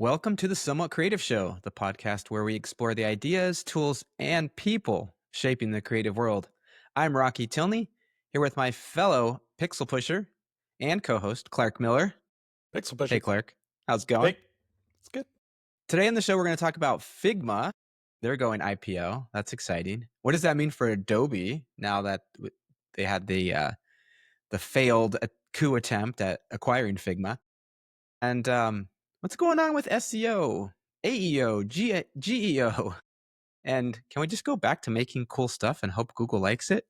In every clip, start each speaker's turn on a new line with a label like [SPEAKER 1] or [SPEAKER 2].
[SPEAKER 1] Welcome to the Somewhat Creative Show, the podcast where we explore the ideas, tools, and people shaping the creative world. I'm Rocky Tilney, here with my fellow pixel pusher and co-host, Clark Miller.
[SPEAKER 2] Pixel pusher.
[SPEAKER 1] Hey, Clark. How's it going?
[SPEAKER 2] Hey, it's good.
[SPEAKER 1] Today on the show, we're going to talk about Figma. They're going IPO. That's exciting. What does that mean for Adobe now that they had the failed coup attempt at acquiring Figma? And what's going on with SEO, AEO, GEO? And can we just go back to making cool stuff and hope Google likes it?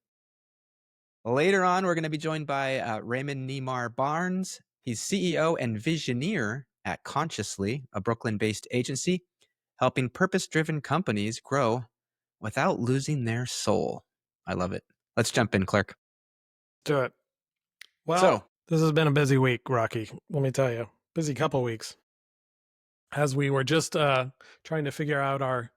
[SPEAKER 1] Later on, we're going to be joined by Rai-mon Nemar Barnes. He's CEO and visioneer at Consciously, a Brooklyn-based agency, helping purpose-driven companies grow without losing their soul. I love it. Let's jump in, Clark.
[SPEAKER 2] Do it. Well, this has been a busy week, Rocky. Let me tell you. Busy couple weeks. As we were just trying to figure out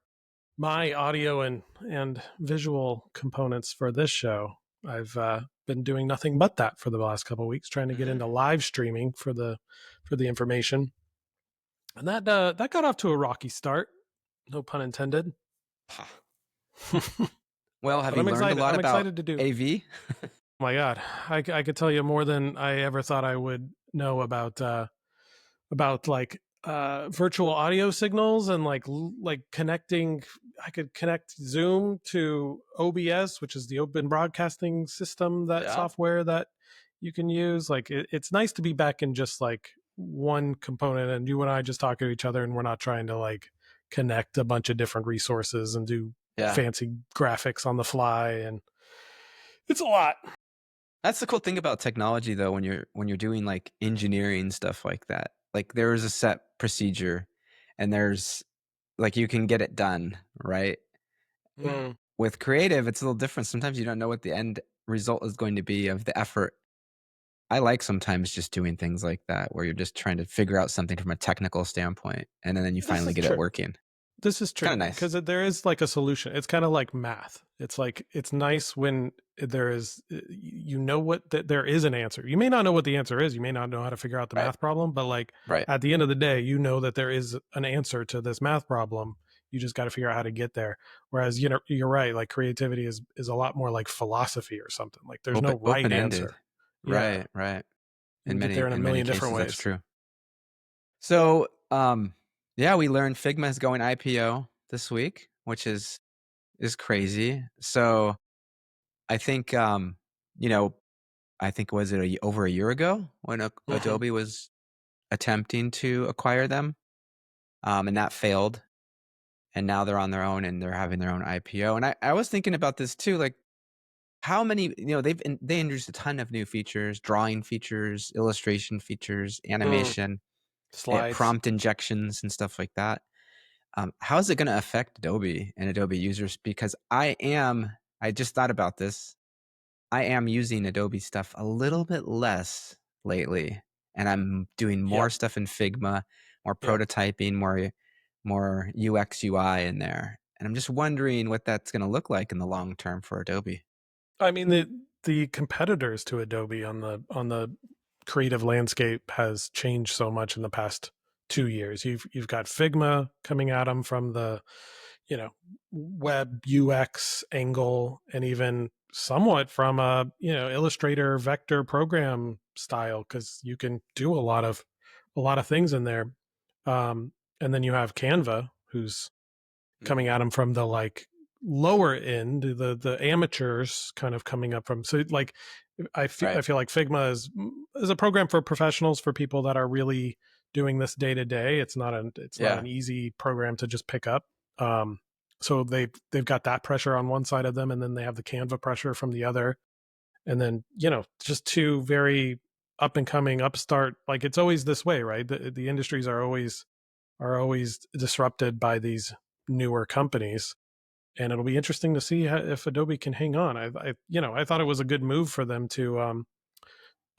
[SPEAKER 2] my audio and visual components for this show, I've been doing nothing but that for the last couple of weeks, trying to get into live streaming for the information. And that got off to a rocky start. No pun intended.
[SPEAKER 1] Well, have you learned a lot about AV?
[SPEAKER 2] Oh my God, I could tell you more than I ever thought I would know about like virtual audio signals and like connecting. I could connect Zoom to OBS, which is the open broadcasting system, software that you can use. Like it's nice to be back in just like one component, and you and I just talk to each other, and we're not trying to like connect a bunch of different resources and do fancy graphics on the fly, and it's a lot.
[SPEAKER 1] That's the cool thing about technology, though, when you're doing like engineering stuff like that. Like there is a set procedure, and there's like you can get it done, right?
[SPEAKER 2] Mm.
[SPEAKER 1] With creative, it's a little different. Sometimes you don't know what the end result is going to be of the effort. I like sometimes just doing things like that, where you're just trying to figure out something from a technical standpoint, and then you finally get it working.
[SPEAKER 2] This is true.
[SPEAKER 1] Kind of nice
[SPEAKER 2] because there is like a solution. It's kind of like math. It's like, it's nice when there is, there is an answer. You may not know what the answer is. You may not know how to figure out the math problem, but like at the end of the day, you know that there is an answer to this math problem. You just got to figure out how to get there. Whereas, you're right. Like creativity is a lot more like philosophy or something. Like there's no right answer.
[SPEAKER 1] Right. Right.
[SPEAKER 2] In there in a million different ways.
[SPEAKER 1] That's true. So, we learned Figma is going IPO this week, which is crazy. So I think, was it over a year ago when Adobe was attempting to acquire them, and that failed. And now they're on their own and they're having their own IPO. And I was thinking about this too, like how many, they introduced a ton of new features, drawing features, illustration features, animation,
[SPEAKER 2] slides,
[SPEAKER 1] prompt injections and stuff like that. How is it going to affect Adobe and Adobe users? Because I just thought about this. I am using Adobe stuff a little bit less lately, and I'm doing more stuff in Figma, more prototyping, more UX UI in there. And I'm just wondering what that's going to look like in the long term for Adobe.
[SPEAKER 2] I mean, the competitors to Adobe on the creative landscape has changed so much in the past 2 years. You've got Figma coming at them from the, web UX angle, and even somewhat from a, Illustrator vector program style, because you can do a lot of things in there. And then you have Canva, who's coming at them from the like lower end, the amateurs kind of coming up from. So like, I feel like Figma is a program for professionals, for people that are really doing this day to day. It's not an easy program to just pick up. So they've got that pressure on one side of them, and then they have the Canva pressure from the other. And then, just two very up and coming upstart, like it's always this way, right? The industries are always disrupted by these newer companies. And it'll be interesting to see if Adobe can hang on. I thought it was a good move for them to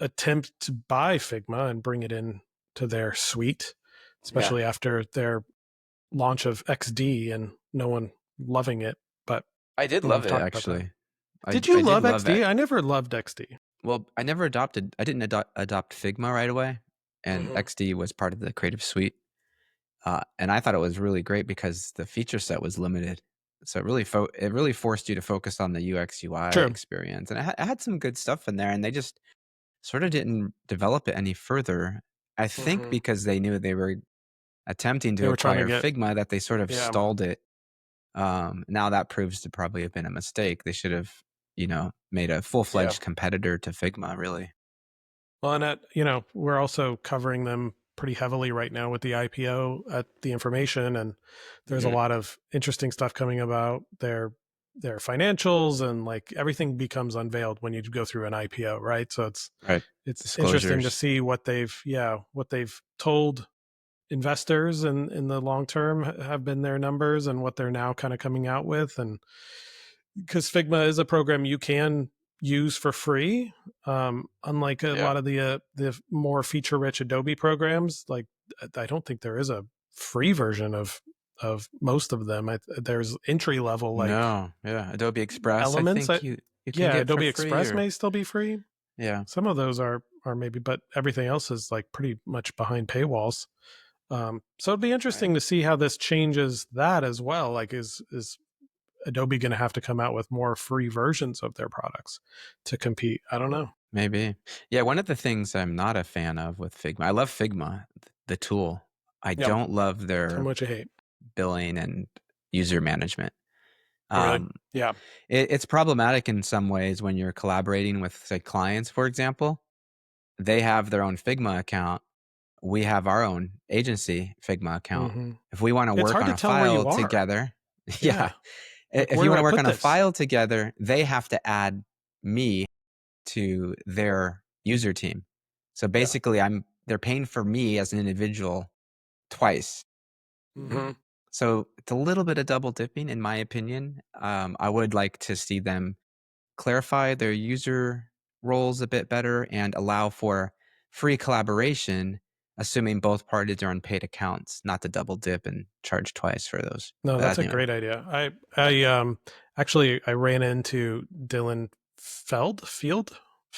[SPEAKER 2] attempt to buy Figma and bring it in to their suite, especially after their launch of XD and no one loving it. But
[SPEAKER 1] I did love it, actually.
[SPEAKER 2] Did you love XD? I never loved XD.
[SPEAKER 1] Well, I didn't adopt Figma right away, and XD was part of the Creative Suite. And I thought it was really great because the feature set was limited. So it really forced you to focus on the UX UI
[SPEAKER 2] True.
[SPEAKER 1] experience, and it had some good stuff in there, and they just sort of didn't develop it any further. I think
[SPEAKER 2] Mhm.
[SPEAKER 1] because they knew they were attempting
[SPEAKER 2] They
[SPEAKER 1] to
[SPEAKER 2] were trying to
[SPEAKER 1] acquire
[SPEAKER 2] get
[SPEAKER 1] Figma that they sort of
[SPEAKER 2] yeah,
[SPEAKER 1] stalled it. Now that proves to probably have been a mistake. They should have, made a
[SPEAKER 2] yeah.
[SPEAKER 1] full-fledged competitor to Figma, really.
[SPEAKER 2] Well, and we're also covering them pretty heavily right now with the IPO at the information, and there's a
[SPEAKER 1] Mhm.
[SPEAKER 2] lot of interesting stuff coming about their financials, and like everything becomes unveiled when you go through an IPO, right? So
[SPEAKER 1] Right.
[SPEAKER 2] it's interesting to
[SPEAKER 1] Disclosures.
[SPEAKER 2] see what they've told investors in the long term have been their numbers and what they're now kind of coming out with. And because Figma is a program you can use for free, unlike a
[SPEAKER 1] Yeah.
[SPEAKER 2] lot of the more feature rich Adobe programs. Like I don't think there is a free version of most of them. There's entry level like
[SPEAKER 1] No, yeah, Adobe Express, I
[SPEAKER 2] elements.
[SPEAKER 1] think you can
[SPEAKER 2] Yeah,
[SPEAKER 1] get for
[SPEAKER 2] Adobe
[SPEAKER 1] free
[SPEAKER 2] Express
[SPEAKER 1] or
[SPEAKER 2] may still be free.
[SPEAKER 1] yeah,
[SPEAKER 2] Some of those are maybe, but everything else is like pretty much behind paywalls. So it'd be
[SPEAKER 1] right.
[SPEAKER 2] interesting to see how this changes that as well. Like, is Adobe going to have to come out with more free versions of their products to compete? I don't know.
[SPEAKER 1] Maybe. Yeah, one of the things I'm not a fan of with Figma, I love Figma, the tool. I
[SPEAKER 2] Yep.
[SPEAKER 1] don't love
[SPEAKER 2] Tell me
[SPEAKER 1] their
[SPEAKER 2] what you hate.
[SPEAKER 1] billing and user management.
[SPEAKER 2] Oh, really?
[SPEAKER 1] Um,
[SPEAKER 2] Yeah.
[SPEAKER 1] it's problematic in some ways when you're collaborating with, say, clients, for example. They have their own Figma account. We have our own agency Figma account.
[SPEAKER 2] Hmm.
[SPEAKER 1] If we wanna
[SPEAKER 2] It's
[SPEAKER 1] work
[SPEAKER 2] hard
[SPEAKER 1] on
[SPEAKER 2] to
[SPEAKER 1] a
[SPEAKER 2] tell where
[SPEAKER 1] file
[SPEAKER 2] you are.
[SPEAKER 1] together yeah.
[SPEAKER 2] Yeah. Like,
[SPEAKER 1] If
[SPEAKER 2] where
[SPEAKER 1] you
[SPEAKER 2] do I
[SPEAKER 1] wanna work
[SPEAKER 2] put
[SPEAKER 1] on a
[SPEAKER 2] this?
[SPEAKER 1] file together, they have to add me to their user team. So
[SPEAKER 2] Yeah.
[SPEAKER 1] basically, they're paying for me as an individual twice.
[SPEAKER 2] Hmm.
[SPEAKER 1] So it's a little bit of double dipping, in my opinion. I would like to see them clarify their user roles a bit better and allow for free collaboration, assuming both parties are on paid accounts, not to double dip and charge twice for those.
[SPEAKER 2] No,
[SPEAKER 1] But
[SPEAKER 2] that's a
[SPEAKER 1] anyway.
[SPEAKER 2] great idea. I actually I ran into Dylan Feld,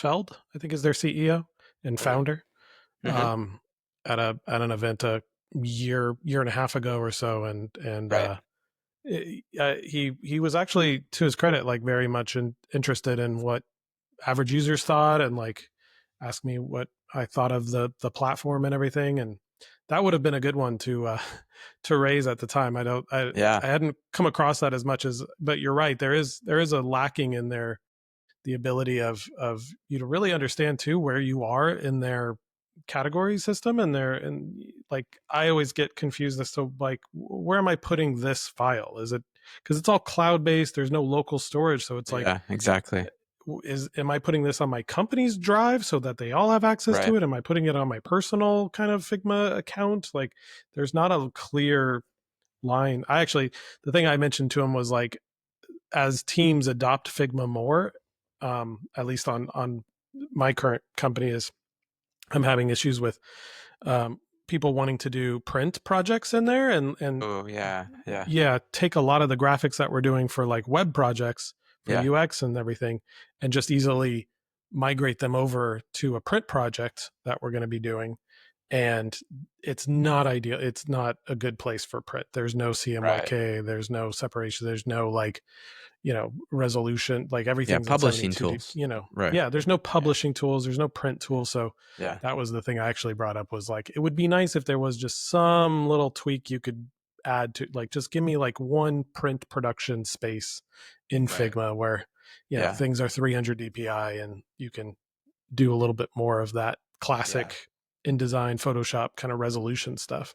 [SPEAKER 2] I think is their CEO and founder,
[SPEAKER 1] Mhm.
[SPEAKER 2] um, at an event a year and a half ago or so, and
[SPEAKER 1] Right.
[SPEAKER 2] he was actually, to his credit, like very much interested in what average users thought, and like asked me what I thought of the platform and everything. And that would have been a good one to to raise at the time.
[SPEAKER 1] Yeah.
[SPEAKER 2] I hadn't come across that as much as, but you're right. There is a lacking in their the ability of you to really understand too where you are in their category system, and their, and like I always get confused as to like where am I putting this file? Is it because it's all cloud based? There's no local storage, so it's like,
[SPEAKER 1] Yeah, exactly.
[SPEAKER 2] is am I putting this on my company's drive so that they all have access
[SPEAKER 1] Right.
[SPEAKER 2] to it? Am I putting it on my personal kind of Figma account? Like, there's not a clear line. I actually, the thing I mentioned to him was like, as teams adopt Figma more, at least on my current company, is I'm having issues with people wanting to do print projects in there, and
[SPEAKER 1] Oh, yeah, yeah,
[SPEAKER 2] yeah, take a lot of the graphics that we're doing for like web projects for
[SPEAKER 1] yeah,
[SPEAKER 2] UX and everything, and just easily migrate them over to a print project that we're going to be doing. And it's not ideal. It's not a good place for print. There's no
[SPEAKER 1] right.
[SPEAKER 2] CMYK. There's no separation. There's no like, resolution. Like
[SPEAKER 1] Yeah,
[SPEAKER 2] everything's in
[SPEAKER 1] publishing
[SPEAKER 2] 72
[SPEAKER 1] tools. Right.
[SPEAKER 2] yeah, there's no
[SPEAKER 1] Yeah,
[SPEAKER 2] publishing tools, there's no print tools. So
[SPEAKER 1] yeah,
[SPEAKER 2] that was the thing I actually brought up, was like, it would be nice if there was just some little tweak you could add to, like, just give me like one print production space in
[SPEAKER 1] right.
[SPEAKER 2] Figma where,
[SPEAKER 1] Yeah,
[SPEAKER 2] things are 300 DPI and you can do a little bit more of that
[SPEAKER 1] yeah.
[SPEAKER 2] classic InDesign, Photoshop kind of resolution stuff.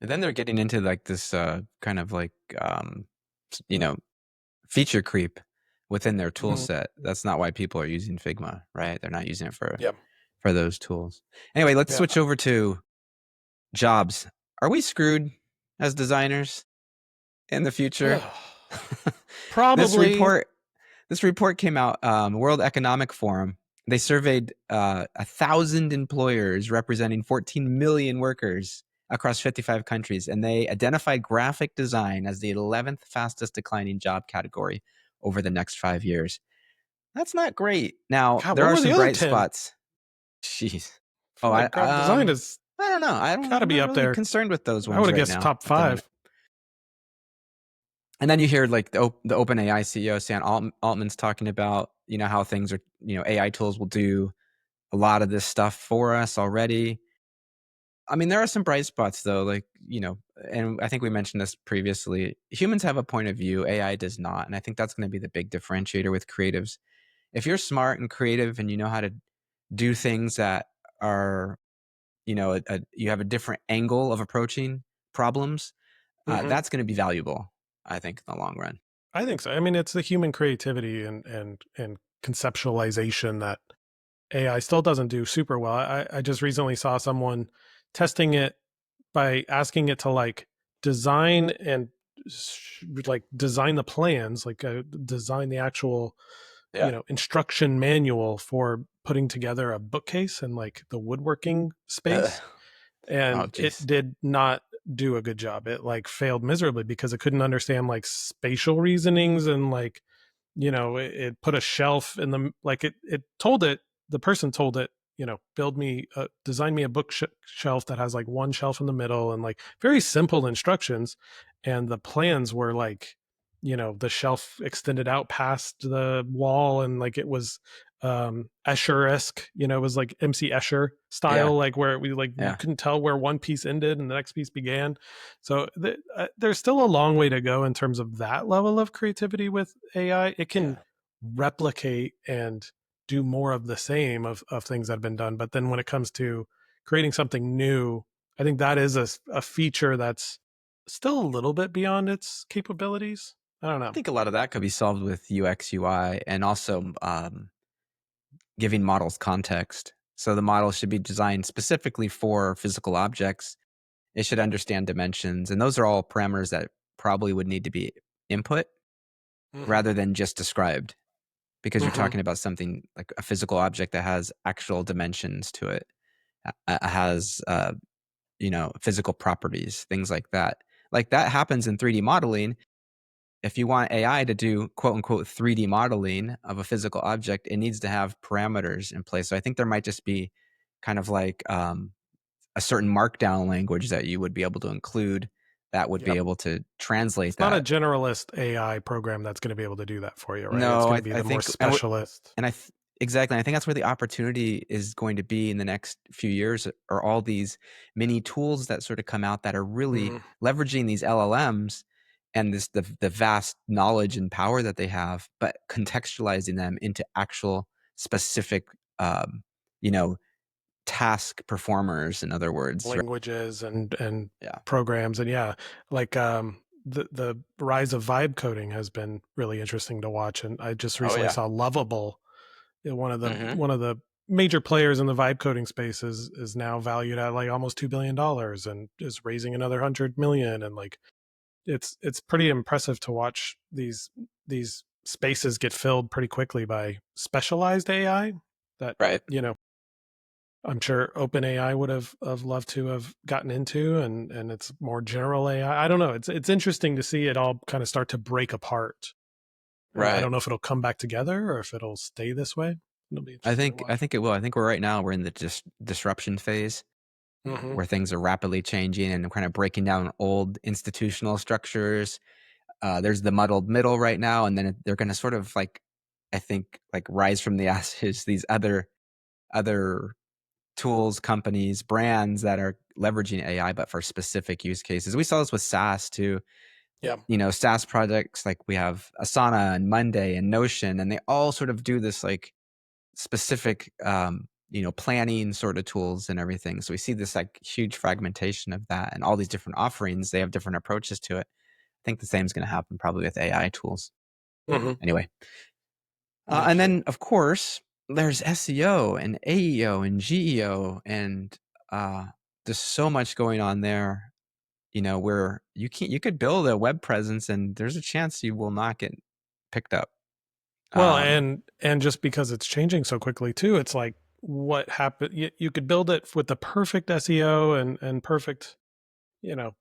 [SPEAKER 1] And then they're getting into, like, this, kind of, like, s feature creep within their tool
[SPEAKER 2] Mhm.
[SPEAKER 1] set. That's not why people are using Figma, right? They're not using it
[SPEAKER 2] Yeah.
[SPEAKER 1] for those tools. Anyway, let's
[SPEAKER 2] Yeah.
[SPEAKER 1] switch over to jobs. Are we screwed as designers in the future? This
[SPEAKER 2] Probably.
[SPEAKER 1] report This report came out, World Economic Forum. They surveyed 1,000 employers representing 14 million workers across 55 countries, and they identified graphic design as the 11th fastest declining job category over the next 5 years. That's not great. Now,
[SPEAKER 2] God,
[SPEAKER 1] there
[SPEAKER 2] what
[SPEAKER 1] are
[SPEAKER 2] were the
[SPEAKER 1] some
[SPEAKER 2] other
[SPEAKER 1] bright
[SPEAKER 2] 10?
[SPEAKER 1] spots. Jeez.
[SPEAKER 2] I
[SPEAKER 1] Oh,
[SPEAKER 2] feel like graphic design is.
[SPEAKER 1] I don't know.
[SPEAKER 2] Got to
[SPEAKER 1] I'm
[SPEAKER 2] be
[SPEAKER 1] not
[SPEAKER 2] up
[SPEAKER 1] really
[SPEAKER 2] there.
[SPEAKER 1] concerned with those
[SPEAKER 2] I would
[SPEAKER 1] ones
[SPEAKER 2] have
[SPEAKER 1] right
[SPEAKER 2] guessed
[SPEAKER 1] now
[SPEAKER 2] top
[SPEAKER 1] at the minute.
[SPEAKER 2] 5.
[SPEAKER 1] And then you hear like the OpenAI CEO Sam Altman's talking about, how things are, AI tools will do a lot of this stuff for us already. I mean, there are some bright spots though, like, and I think we mentioned this previously. Humans have a point of view, AI does not. And I think that's going to be the big differentiator with creatives. If you're smart and creative and you know how to do things that are, you have a different angle of approaching problems,
[SPEAKER 2] Hmm.
[SPEAKER 1] that's going to be valuable, I think, in the long run.
[SPEAKER 2] I think so. I mean, it's the human creativity and conceptualization that AI still doesn't do super well. I just recently saw someone testing it by asking it to like design and like design the plans, like design the actual,
[SPEAKER 1] Yeah.
[SPEAKER 2] instruction manual for putting together a bookcase and like the woodworking
[SPEAKER 1] Ugh.
[SPEAKER 2] space,
[SPEAKER 1] Oh,
[SPEAKER 2] and it
[SPEAKER 1] geez.
[SPEAKER 2] did not do a good job. It like failed miserably because it couldn't understand like spatial reasonings, and like, it put a shelf in the, like, it told it, the person told it, build me design me a bookshelf that has like one shelf in the middle, and like very simple instructions, and the plans were like, the shelf extended out past the wall, and like it was Escher-esque, it was like MC Escher
[SPEAKER 1] Yeah.
[SPEAKER 2] style, like where we like you
[SPEAKER 1] Yeah.
[SPEAKER 2] couldn't tell where one piece ended and the next piece began. So there's still a long way to go in terms of that level of creativity with AI. It can
[SPEAKER 1] Yeah.
[SPEAKER 2] replicate and do more of the same of things that have been done. But then when it comes to creating something new, I think that is a feature that's still a little bit beyond its capabilities. I don't
[SPEAKER 1] I
[SPEAKER 2] know.
[SPEAKER 1] think a lot of that could be solved with UX, UI, and also giving models context. So the model should be designed specifically for physical objects. It should understand dimensions, and those are all parameters that probably would need to be input
[SPEAKER 2] Hmm.
[SPEAKER 1] rather than just described, because you're
[SPEAKER 2] Hmm.
[SPEAKER 1] talking about something like a physical object that has actual dimensions to it, has physical properties, things like that. Like that happens in 3D modeling. If you want AI to do quote unquote 3D modeling of a physical object, it needs to have parameters in place. So I think there might just be kind of like a certain markdown language that you would be able to include that would be
[SPEAKER 2] Yep.
[SPEAKER 1] able to translate
[SPEAKER 2] It's not a
[SPEAKER 1] that.
[SPEAKER 2] generalist AI program that's going to be able to do that for you, right? It's
[SPEAKER 1] No,
[SPEAKER 2] going to
[SPEAKER 1] I,
[SPEAKER 2] be
[SPEAKER 1] I
[SPEAKER 2] the more
[SPEAKER 1] think,
[SPEAKER 2] specialist.
[SPEAKER 1] and exactly. I think that's where the opportunity is going to be in the next few years, are all these mini tools that sort of come out that are really
[SPEAKER 2] Hmm.
[SPEAKER 1] leveraging these LLMs and the vast knowledge and power that they have, but contextualizing them into actual specific, um, you know, task performers. In other words, right?
[SPEAKER 2] Languages and
[SPEAKER 1] Yeah.
[SPEAKER 2] programs, and yeah, like the rise of vibe coding has been really interesting to watch, and I just
[SPEAKER 1] Oh
[SPEAKER 2] recently
[SPEAKER 1] yeah.
[SPEAKER 2] saw Lovable,
[SPEAKER 1] Hmm.
[SPEAKER 2] one of the major players in the vibe coding space is now valued at like almost $2 billion and is raising another 100 million, and like it's pretty impressive to watch these spaces get filled pretty quickly by specialized AI that,
[SPEAKER 1] Right.
[SPEAKER 2] you know I'm sure OpenAI would have loved to have gotten into, and it's more general AI. I don't know. It's interesting to see it all kind of start to break apart. I
[SPEAKER 1] Right.
[SPEAKER 2] don't know if it'll come back together or if it'll stay this way. It'll be
[SPEAKER 1] I
[SPEAKER 2] interesting to
[SPEAKER 1] think I
[SPEAKER 2] watch.
[SPEAKER 1] think it will. I think we're right now we're in the disruption phase
[SPEAKER 2] Hmm.
[SPEAKER 1] where things are rapidly changing and kind of breaking down old institutional structures. There's the muddled middle right now, and then they're going to sort of like, I think, like rise from the ashes. These other tools, companies, brands that are leveraging AI, but for specific use cases. We saw this with SaaS too.
[SPEAKER 2] Yeah.
[SPEAKER 1] SaaS projects like we have Asana and Monday and Notion, and they all sort of do this like specific planning sort of tools and everything. So we see this like huge fragmentation of that, and all these different offerings, they have different approaches to it. I think the same is going to happen probably with AI tools.
[SPEAKER 2] Hmm.
[SPEAKER 1] Anyway, and
[SPEAKER 2] Interesting.
[SPEAKER 1] then of course there's SEO and AEO and GEO, and uh, there's so much going on there. Where you could build a web presence, and there's a chance you will not get picked up.
[SPEAKER 2] Well,
[SPEAKER 1] Um,
[SPEAKER 2] and just because it's changing so quickly too, it's like what happened. You could build it with the perfect SEO and perfect, you know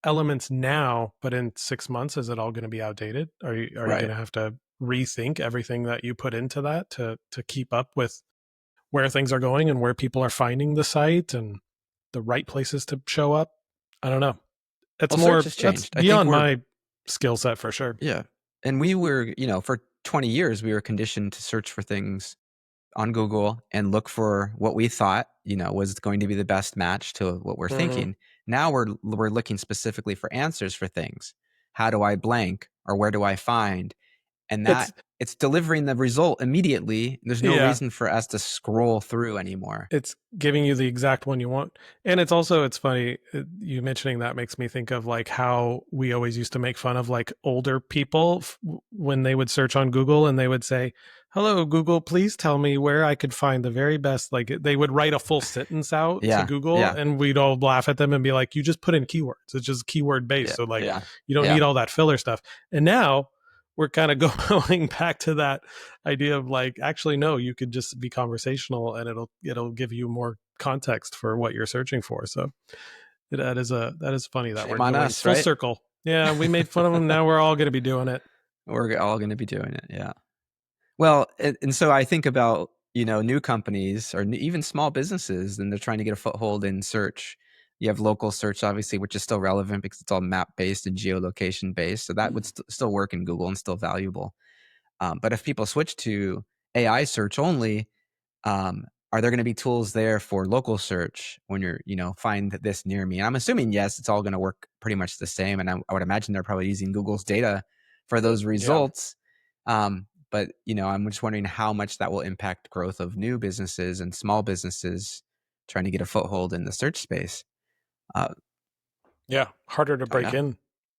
[SPEAKER 2] elements now, but in 6 months, is it all going to be outdated? Are you going
[SPEAKER 1] right.
[SPEAKER 2] to have to rethink everything that you put into that to keep up with where things are going and where people are finding the site? And the right places to show up. I don't know.
[SPEAKER 1] Well, search has
[SPEAKER 2] That's
[SPEAKER 1] changed. I think
[SPEAKER 2] beyond
[SPEAKER 1] we're
[SPEAKER 2] my skill set for sure.
[SPEAKER 1] yeah. And we were, for 20 years, we were conditioned to search for things on Google and look for what we thought, was going to be the best match to what we're
[SPEAKER 2] Mm-hmm.
[SPEAKER 1] thinking. Now we're looking specifically for answers for things. How do I blank or where do I find? And that
[SPEAKER 2] It's
[SPEAKER 1] it's delivering the result immediately. There's no
[SPEAKER 2] yeah,
[SPEAKER 1] reason for us to scroll through anymore.
[SPEAKER 2] it's giving you the exact one you want. And it's funny, you mentioning that makes me think of like how we always used to make fun of like older people when they would search on Google and they would say, "Hello Google, please tell me where I could find the very best." Like they would write a full sentence out to
[SPEAKER 1] Yeah,
[SPEAKER 2] Google
[SPEAKER 1] yeah,
[SPEAKER 2] and we'd all laugh at them and be like, "You just put in keywords. It's just keyword based.
[SPEAKER 1] yeah,
[SPEAKER 2] So like
[SPEAKER 1] yeah,
[SPEAKER 2] you don't
[SPEAKER 1] yeah.
[SPEAKER 2] need all that filler stuff." And now we're kind of going back to that idea of like, actually no, you could just be conversational and it'll give you more context for what you're searching for. So that is funny that we're
[SPEAKER 1] Shame on
[SPEAKER 2] going
[SPEAKER 1] us,
[SPEAKER 2] full
[SPEAKER 1] right?
[SPEAKER 2] circle. Yeah, we made fun of them, now we're all going to be doing it.
[SPEAKER 1] We're all going to be doing it. Yeah. Well, and so I think about, new companies or even small businesses, and they're trying to get a foothold in search. You have local search, obviously, which is still relevant because it's all map based and geolocation based. So that would still work in Google and still valuable. But if people switch to AI search only, are there going to be tools there for local search when you're, find this near me? And I'm assuming yes, it's all going to work pretty much the same. And I would imagine they're probably using Google's data for those
[SPEAKER 2] Yeah.
[SPEAKER 1] results. But I'm just wondering how much that will impact growth of new businesses and small businesses trying to get a foothold in the search space. Uh,
[SPEAKER 2] Yeah, harder to
[SPEAKER 1] don't
[SPEAKER 2] break
[SPEAKER 1] know.
[SPEAKER 2] in.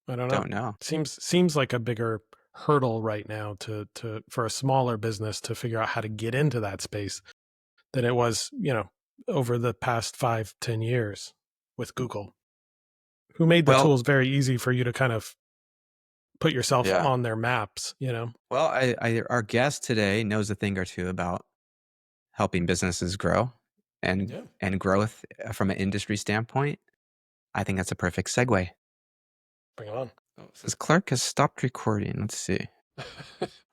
[SPEAKER 2] I don't know.
[SPEAKER 1] Don't know.
[SPEAKER 2] Seems like a bigger hurdle right now to for a smaller business to figure out how to get into that space than it was, over the past 5-10 years with Google, who made the
[SPEAKER 1] Well,
[SPEAKER 2] tools very easy for you to kind of put yourself
[SPEAKER 1] yeah.
[SPEAKER 2] on their maps.
[SPEAKER 1] Well, our guest today knows a thing or two about helping businesses grow and
[SPEAKER 2] Yeah.
[SPEAKER 1] and growth from an industry standpoint. I think that's a perfect segue.
[SPEAKER 2] Bring it on.
[SPEAKER 1] Oh, it says Clark has stopped recording. Let's see.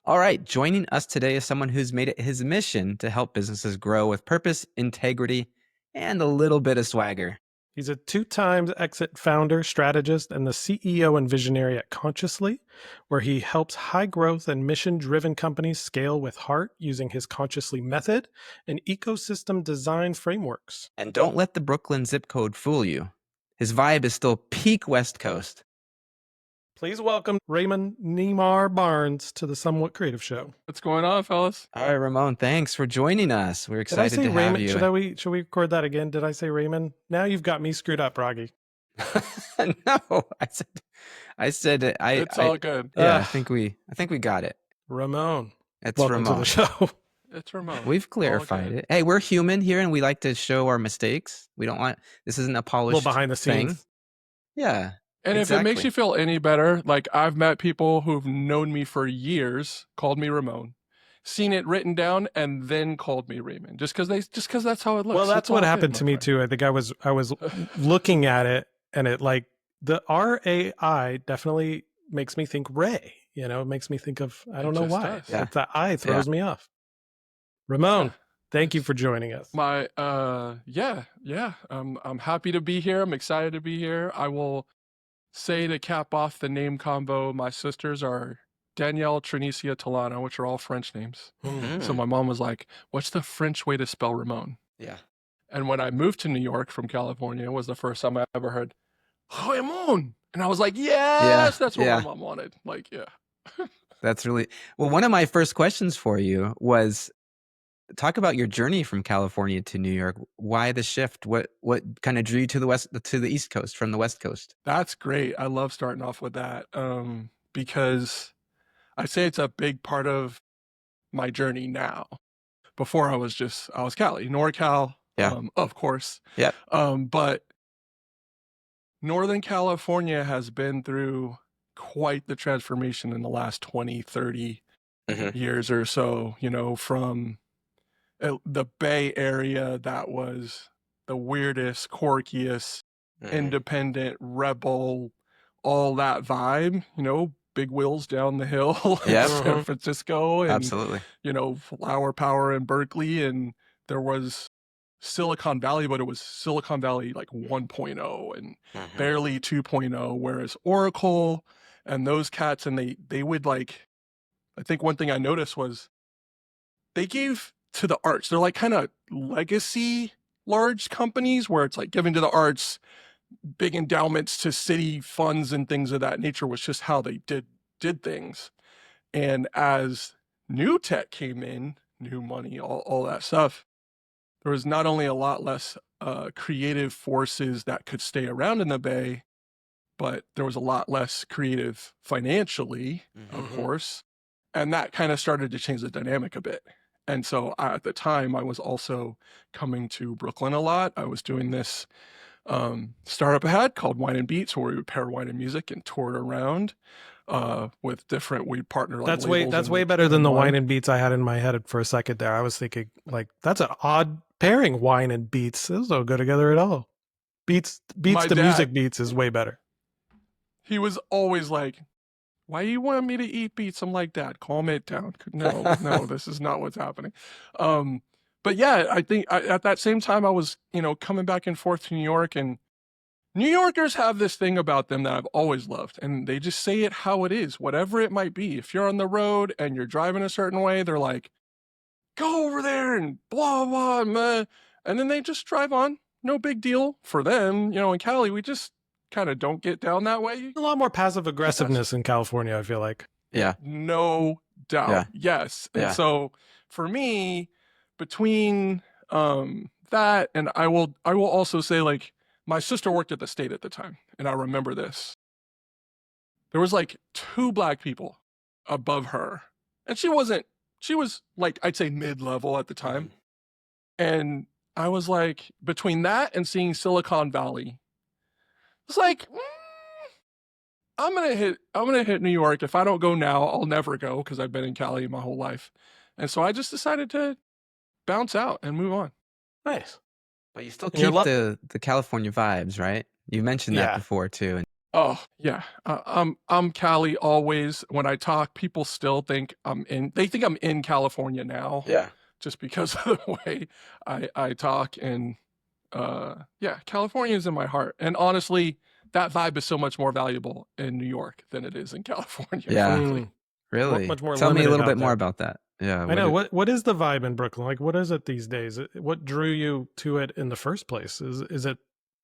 [SPEAKER 1] All right. Joining us today is someone who's made it his mission to help businesses grow with purpose, integrity, and a little bit of swagger.
[SPEAKER 2] He's a 2 times exit founder, strategist, and the CEO and visionary at Consciously, where he helps high growth and mission driven companies scale with heart using his Consciously method and ecosystem design frameworks.
[SPEAKER 1] And don't let the Brooklyn zip code fool you. His vibe is still peak West Coast.
[SPEAKER 2] Please welcome Rai-mon Nemar Barnes to the Somewhat Creative Show.
[SPEAKER 3] What's going on, fellas?
[SPEAKER 1] All right, Ramon, thanks for joining us. We're
[SPEAKER 2] Did I
[SPEAKER 1] excited
[SPEAKER 2] say
[SPEAKER 1] to have
[SPEAKER 2] Raymond?
[SPEAKER 1] you.
[SPEAKER 2] Should we record that again? Did I say Raymond? Now you've got me screwed up, Roggy.
[SPEAKER 1] No, I said
[SPEAKER 3] It's all good.
[SPEAKER 1] yeah, I think we got it.
[SPEAKER 2] Ramon.
[SPEAKER 1] It's
[SPEAKER 2] Welcome to
[SPEAKER 1] Ramon.
[SPEAKER 2] the show.
[SPEAKER 3] It's Ramon.
[SPEAKER 1] We've clarified it. Hey, we're human here, and we like to show our mistakes. We don't want this isn't a
[SPEAKER 2] A
[SPEAKER 1] polished
[SPEAKER 2] little behind the
[SPEAKER 1] thing.
[SPEAKER 2] scenes.
[SPEAKER 1] Yeah,
[SPEAKER 3] And if it makes
[SPEAKER 1] exactly.
[SPEAKER 3] you feel any better, like I've met people who've known me for years, called me Ramon, seen it written down, and then called me Raymond, just because that's how it looks.
[SPEAKER 2] Well, that's
[SPEAKER 3] It's
[SPEAKER 2] what
[SPEAKER 3] all
[SPEAKER 2] happened
[SPEAKER 3] good,
[SPEAKER 2] to
[SPEAKER 3] my
[SPEAKER 2] me
[SPEAKER 3] friend.
[SPEAKER 2] too. I think I was looking at it, and it like the RAI definitely makes me think Ray. It makes me think of I don't know
[SPEAKER 3] just
[SPEAKER 2] why.
[SPEAKER 3] does.
[SPEAKER 1] Yeah.
[SPEAKER 2] That I throws me off. Ramon,
[SPEAKER 3] Yeah.
[SPEAKER 2] thank you for joining us.
[SPEAKER 3] My yeah. I'm happy to be here. I'm excited to be here. I will say to cap off the name combo, my sisters are Danielle, Trinicia, Talana, which are all French names. So my mom was like, "What's the French way to spell Ramon?"
[SPEAKER 1] Yeah.
[SPEAKER 3] And when I moved to New York from California, it was the first time I ever heard Ramon, and I was like, "Yes, that's what my mom wanted." Like, yeah.
[SPEAKER 1] That's really well. One of my first questions for you was talk about your journey from California to New York. Why the shift? What kind of drew you to the East Coast from the West Coast?
[SPEAKER 3] That's great. I love starting off with that because I'd say it's a big part of my journey now. Before I was Cali, NorCal,
[SPEAKER 1] Yeah.
[SPEAKER 3] of course.
[SPEAKER 1] Yep.
[SPEAKER 3] But Northern California has been through quite the transformation in the last 20, 30 years or so, from the Bay Area that was the weirdest, quirkiest, independent, rebel, all that vibe, big wheels down the hill in San Francisco and,
[SPEAKER 1] Absolutely.
[SPEAKER 3] flower power in Berkeley. And there was Silicon Valley, but it was Silicon Valley like 1.0 and barely 2.0, whereas Oracle and those cats, and they would like, I think one thing I noticed was they gave to the arts. They're like kind of legacy large companies where it's like giving to the arts, big endowments to city funds and things of that nature was just how they did things. And as new tech came in, new money, all that stuff, there was not only a lot less creative forces that could stay around in the Bay, but there was a lot less creative financially, of course. And that kind of started to change the dynamic a bit. And so at the time, I was also coming to Brooklyn a lot. I was doing this startup I had called Wine and Beats, where we would pair wine and music and tour it around with different, we'd partner like
[SPEAKER 2] That's way better than the wine and beats I had in my head for a second there. I was thinking like, that's an odd pairing, wine and beats. Those don't go together at all. Beats to music beats is way better.
[SPEAKER 3] He was always like, why you want me to eat beets? I'm like, Dad, calm it down. No, this is not what's happening. But yeah, I think at that same time, I was, coming back and forth to New York, and New Yorkers have this thing about them that I've always loved, and they just say it how it is, whatever it might be. If you're on the road and you're driving a certain way, they're like, go over there and blah, blah, blah. And then they just drive on. No big deal for them. In Cali, we just kind of don't get down that way.
[SPEAKER 2] A lot more passive aggressiveness in California, I feel like.
[SPEAKER 1] Yeah.
[SPEAKER 3] No doubt. Yeah. Yes. And so for me, between that, and I will also say, like, my sister worked at the State at the time, and I remember this. There was like 2 Black people above her, and she was like, I'd say mid-level at the time. And I was like, between that and seeing Silicon Valley, it's like, I'm gonna hit New York. If I don't go now, I'll never go, because I've been in Cali my whole life. And so I just decided to bounce out and move on.
[SPEAKER 2] Nice.
[SPEAKER 1] But you still keep the California vibes, right? You mentioned that before too.
[SPEAKER 3] Oh yeah, I'm Cali always. When I talk, people still think they think I'm in California now.
[SPEAKER 1] Yeah.
[SPEAKER 3] Just because of the way I talk, and California is in my heart. And honestly, that vibe is so much more valuable in New York than it is in California.
[SPEAKER 1] Yeah. Really?
[SPEAKER 2] Much more.
[SPEAKER 1] Tell me a little bit more about that. Yeah.
[SPEAKER 2] I know. What is the vibe in Brooklyn? Like, what is it these days? What drew you to it in the first place? Is it,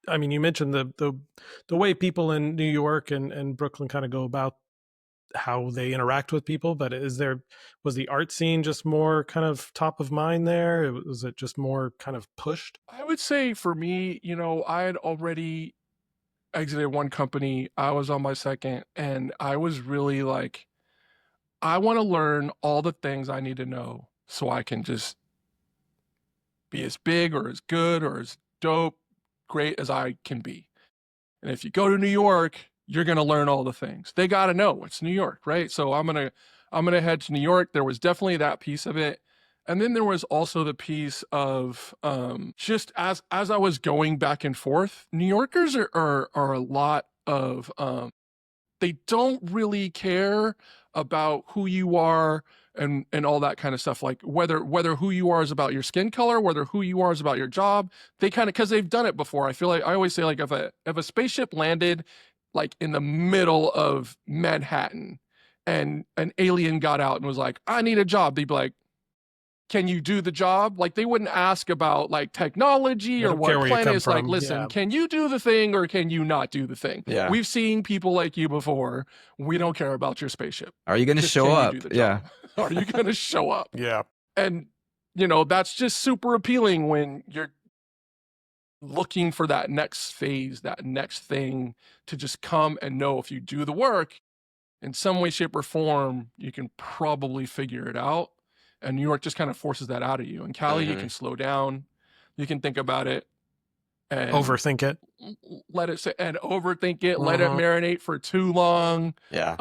[SPEAKER 2] I mean, you mentioned the way people in New York and Brooklyn kind of go about how they interact with people, but was the art scene just more kind of top of mind there? Was it just more kind of pushed?
[SPEAKER 3] I would say for me, I had already exited one company. I was on my second, and I was really like, I want to learn all the things I need to know so I can just be as big or as good or as dope, great as I can be. And if you go to New York, you're going to learn all the things. They got to know it's New York, right? So I'm going to head to New York. There was definitely that piece of it. And then there was also the piece of just as I was going back and forth, New Yorkers are a lot of, they don't really care about who you are and all that kind of stuff. Like whether who you are is about your skin color, whether who you are is about your job, they kind of, because they've done it before. I feel like I always say, like, if a spaceship landed like in the middle of Manhattan and an alien got out and was like, I need a job, they'd be like, can you do the job? Like, they wouldn't ask about like technology or what planet. It's like, listen, can you do the thing or can you not do the thing?
[SPEAKER 1] Yeah.
[SPEAKER 3] We've seen people like you before. We don't care about your spaceship.
[SPEAKER 1] Are you going to show up? Yeah.
[SPEAKER 3] Are you going to show up?
[SPEAKER 2] Yeah.
[SPEAKER 3] And, that's just super appealing when you're looking for that next phase, that next thing to just come and know if you do the work in some way, shape, or form, you can probably figure it out. And New York just kind of forces that out of you. In Cali, you can slow down, you can think about it, and
[SPEAKER 2] overthink it,
[SPEAKER 3] let it sit and overthink it, let it marinate for too long.
[SPEAKER 1] Yeah.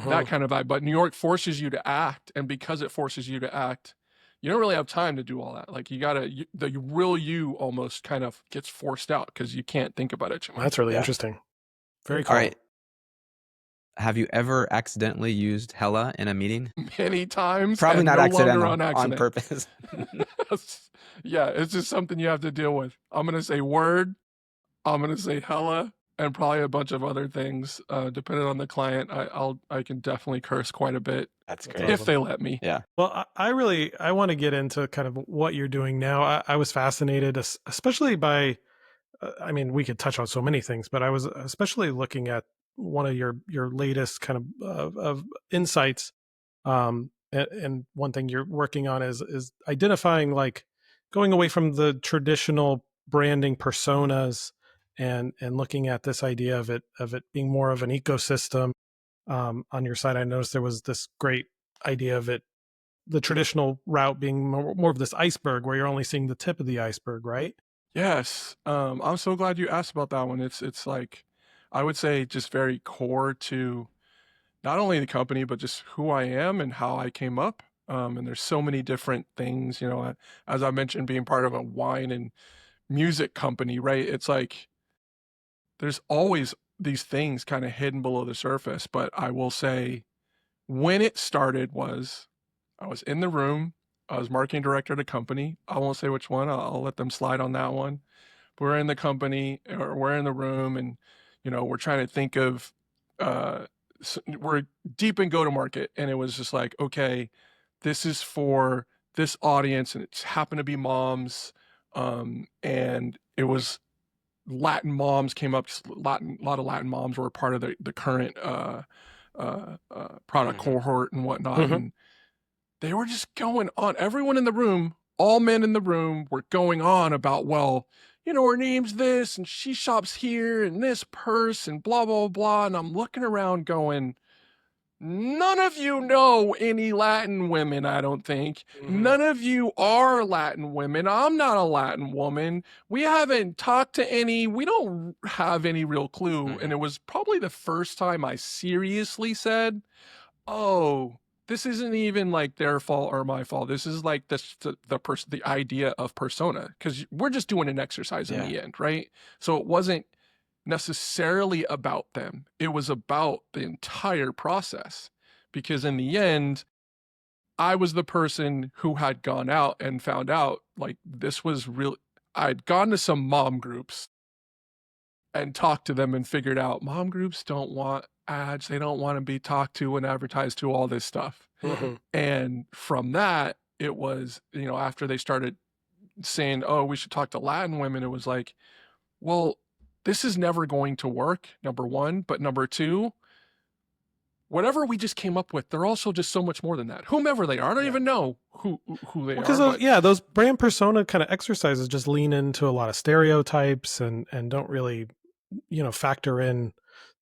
[SPEAKER 3] That kind of vibe. But New York forces you to act. And because it forces you to act, you don't really have time to do all that. Like, the real you almost kind of gets forced out because you can't think about it too much.
[SPEAKER 2] That's really interesting. Very cool.
[SPEAKER 1] All right. Have you ever accidentally used hella in a meeting?
[SPEAKER 3] Many times.
[SPEAKER 1] Probably not
[SPEAKER 3] no
[SPEAKER 1] accidental,
[SPEAKER 3] on
[SPEAKER 1] purpose.
[SPEAKER 3] Yeah, it's just something you have to deal with. I'm gonna say word, I'm gonna say hella, and probably a bunch of other things. Depending on the client, I can definitely curse quite a bit
[SPEAKER 1] That's
[SPEAKER 2] That's
[SPEAKER 1] great.
[SPEAKER 3] if
[SPEAKER 2] awesome.
[SPEAKER 3] they let me.
[SPEAKER 1] Yeah.
[SPEAKER 2] Well, I want to get into kind of what you're doing now. I was fascinated, especially by, I mean, we could touch on so many things, but I was especially looking at one of your latest kind of insights. And one thing you're working on is identifying, like, going away from the traditional branding personas and looking at this idea of it being more of an ecosystem. On your side, I noticed there was this great idea of it, the traditional route being more of this iceberg where you're only seeing the tip of the iceberg, right?
[SPEAKER 3] Yes, I'm so glad you asked about that one. It's like, I would say, just very core to not only the company, but just who I am and how I came up. And there's so many different things, as I mentioned, being part of a wine and music company, right? It's like there's always these things kind of hidden below the surface. But I will say, when it started was I was in the room. I was marketing director at a company. I won't say which one. I'll let them slide on that one. We're in the company, or we're in the room, and we're trying to think of we're deep in go to market, and it was just like, okay, this is for this audience, and it's happened to be moms, and it was Latin moms came up. Just a lot of Latin moms were a part of the current product
[SPEAKER 1] Mhm.
[SPEAKER 3] cohort and whatnot, and they were just going on. Everyone in the room, all men in the room, were going on about, well, her name's this, and she shops here, and this purse, and blah, blah, blah. And I'm looking around going, none of you know any Latin women, I don't think.
[SPEAKER 2] Mhm.
[SPEAKER 3] None of you are Latin women. I'm not a Latin woman. We haven't talked to any. We don't have any real clue. And
[SPEAKER 1] Mhm.
[SPEAKER 3] it was probably the first time I seriously said, oh, this isn't even like their fault or my fault. This is like the idea of persona, because we're just doing an exercise in
[SPEAKER 1] Yeah.
[SPEAKER 3] the end, right? So it wasn't necessarily about them. It was about the entire process, because in the end, I was the person who had gone out and found out, like, this was real. I'd gone to some mom groups and talked to them and figured out mom groups don't want ads. They don't want to be talked to and advertised to, all this stuff.
[SPEAKER 2] Mhm.
[SPEAKER 3] And from that, it was, after they started saying, oh, we should talk to Latin women, it was like, well, this is never going to work, number one. But number two, whatever we just came up with, they're also just so much more than that. Whomever they are, I don't
[SPEAKER 2] Yeah.
[SPEAKER 3] even know who they
[SPEAKER 2] Well,
[SPEAKER 3] are,
[SPEAKER 2] because
[SPEAKER 3] but
[SPEAKER 2] yeah, those brand persona kind of exercises just lean into a lot of stereotypes and don't really, factor in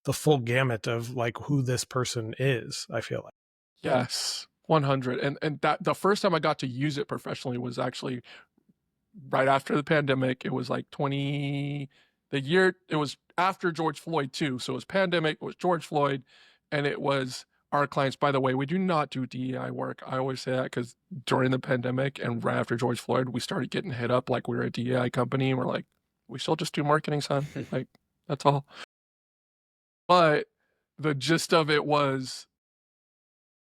[SPEAKER 2] the full gamut of, like, who this person is, I feel like.
[SPEAKER 3] yes, 100. And that the first time I got to use it professionally was actually right after the pandemic. It was like the year, it was after George Floyd too. So it was pandemic, it was George Floyd, and it was our clients. By the way, we do not do DEI work. I always say that because during the pandemic and right after George Floyd, we started getting hit up like we were a DEI company, and we're like, we still just do marketing, son. Like, that's all. But the gist of it was,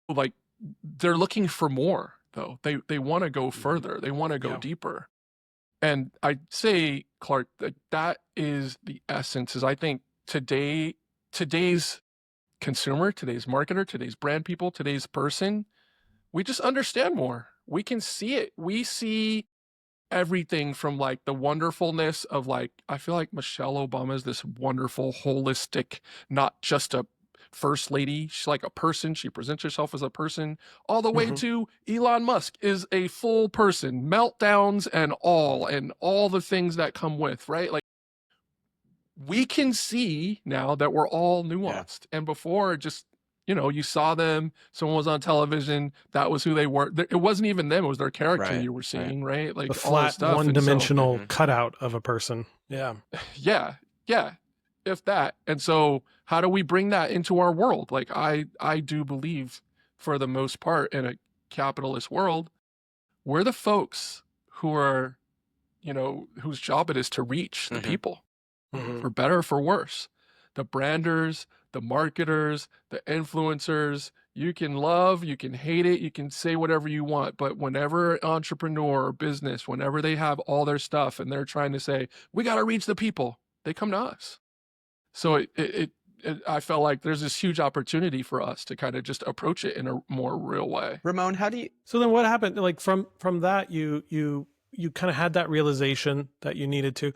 [SPEAKER 3] like, they're looking for more though. They want to go further. They want to go
[SPEAKER 2] Yeah.
[SPEAKER 3] deeper. And I'd say, Clark, that is the essence. Is I think today's consumer, today's marketer, today's brand people, today's person, we just understand more. We can see it. We see everything from, like, the wonderfulness of, like, I feel like Michelle Obama is this wonderful, holistic, not just a first lady. She's like a person. She presents herself as a person, all the way
[SPEAKER 2] Mhm.
[SPEAKER 3] to Elon Musk is a full person, meltdowns and all the things that come with, right? Like, we can see now that we're all
[SPEAKER 1] Yeah.
[SPEAKER 3] nuanced. And before, just, you saw them, someone was on television, that was who they were. It wasn't even them, it was their character
[SPEAKER 1] Right.
[SPEAKER 3] you were
[SPEAKER 1] Right.
[SPEAKER 3] seeing, right?
[SPEAKER 2] The
[SPEAKER 3] Like, all this
[SPEAKER 2] flat,
[SPEAKER 3] stuff. And so,
[SPEAKER 2] one-dimensional
[SPEAKER 1] Mhm.
[SPEAKER 2] cutout of a person. Yeah.
[SPEAKER 3] yeah, yeah, if that. And so, how do we bring that into our world? Like, I do believe, for the most part, in a capitalist world, we're the folks who are, whose job it is to reach the
[SPEAKER 1] Mhm.
[SPEAKER 3] people,
[SPEAKER 2] Mhm.
[SPEAKER 3] for better or for worse. the branders, the marketers, the influencers. You can love, you can hate it, you can say whatever you want, but whenever an entrepreneur or business, whenever they have all their stuff and they're trying to say, we got to reach the people, they come to us. So I felt like there's this huge opportunity for us to kind of just approach it in a more real way.
[SPEAKER 1] Rai-mon, how do you?
[SPEAKER 2] So then what happened? Like from that, you kind of had that realization that you needed to.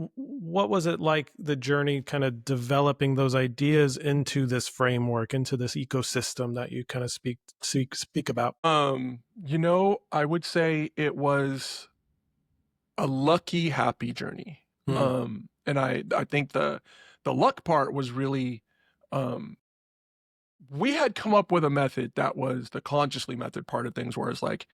[SPEAKER 2] What was it like, the journey kind of developing those ideas into this framework, into this ecosystem that you kind of speak about?
[SPEAKER 3] You know, I would say it was a lucky, happy journey. And I think the luck part was really, we had come up with a method that was the consciously method part of things, where it's like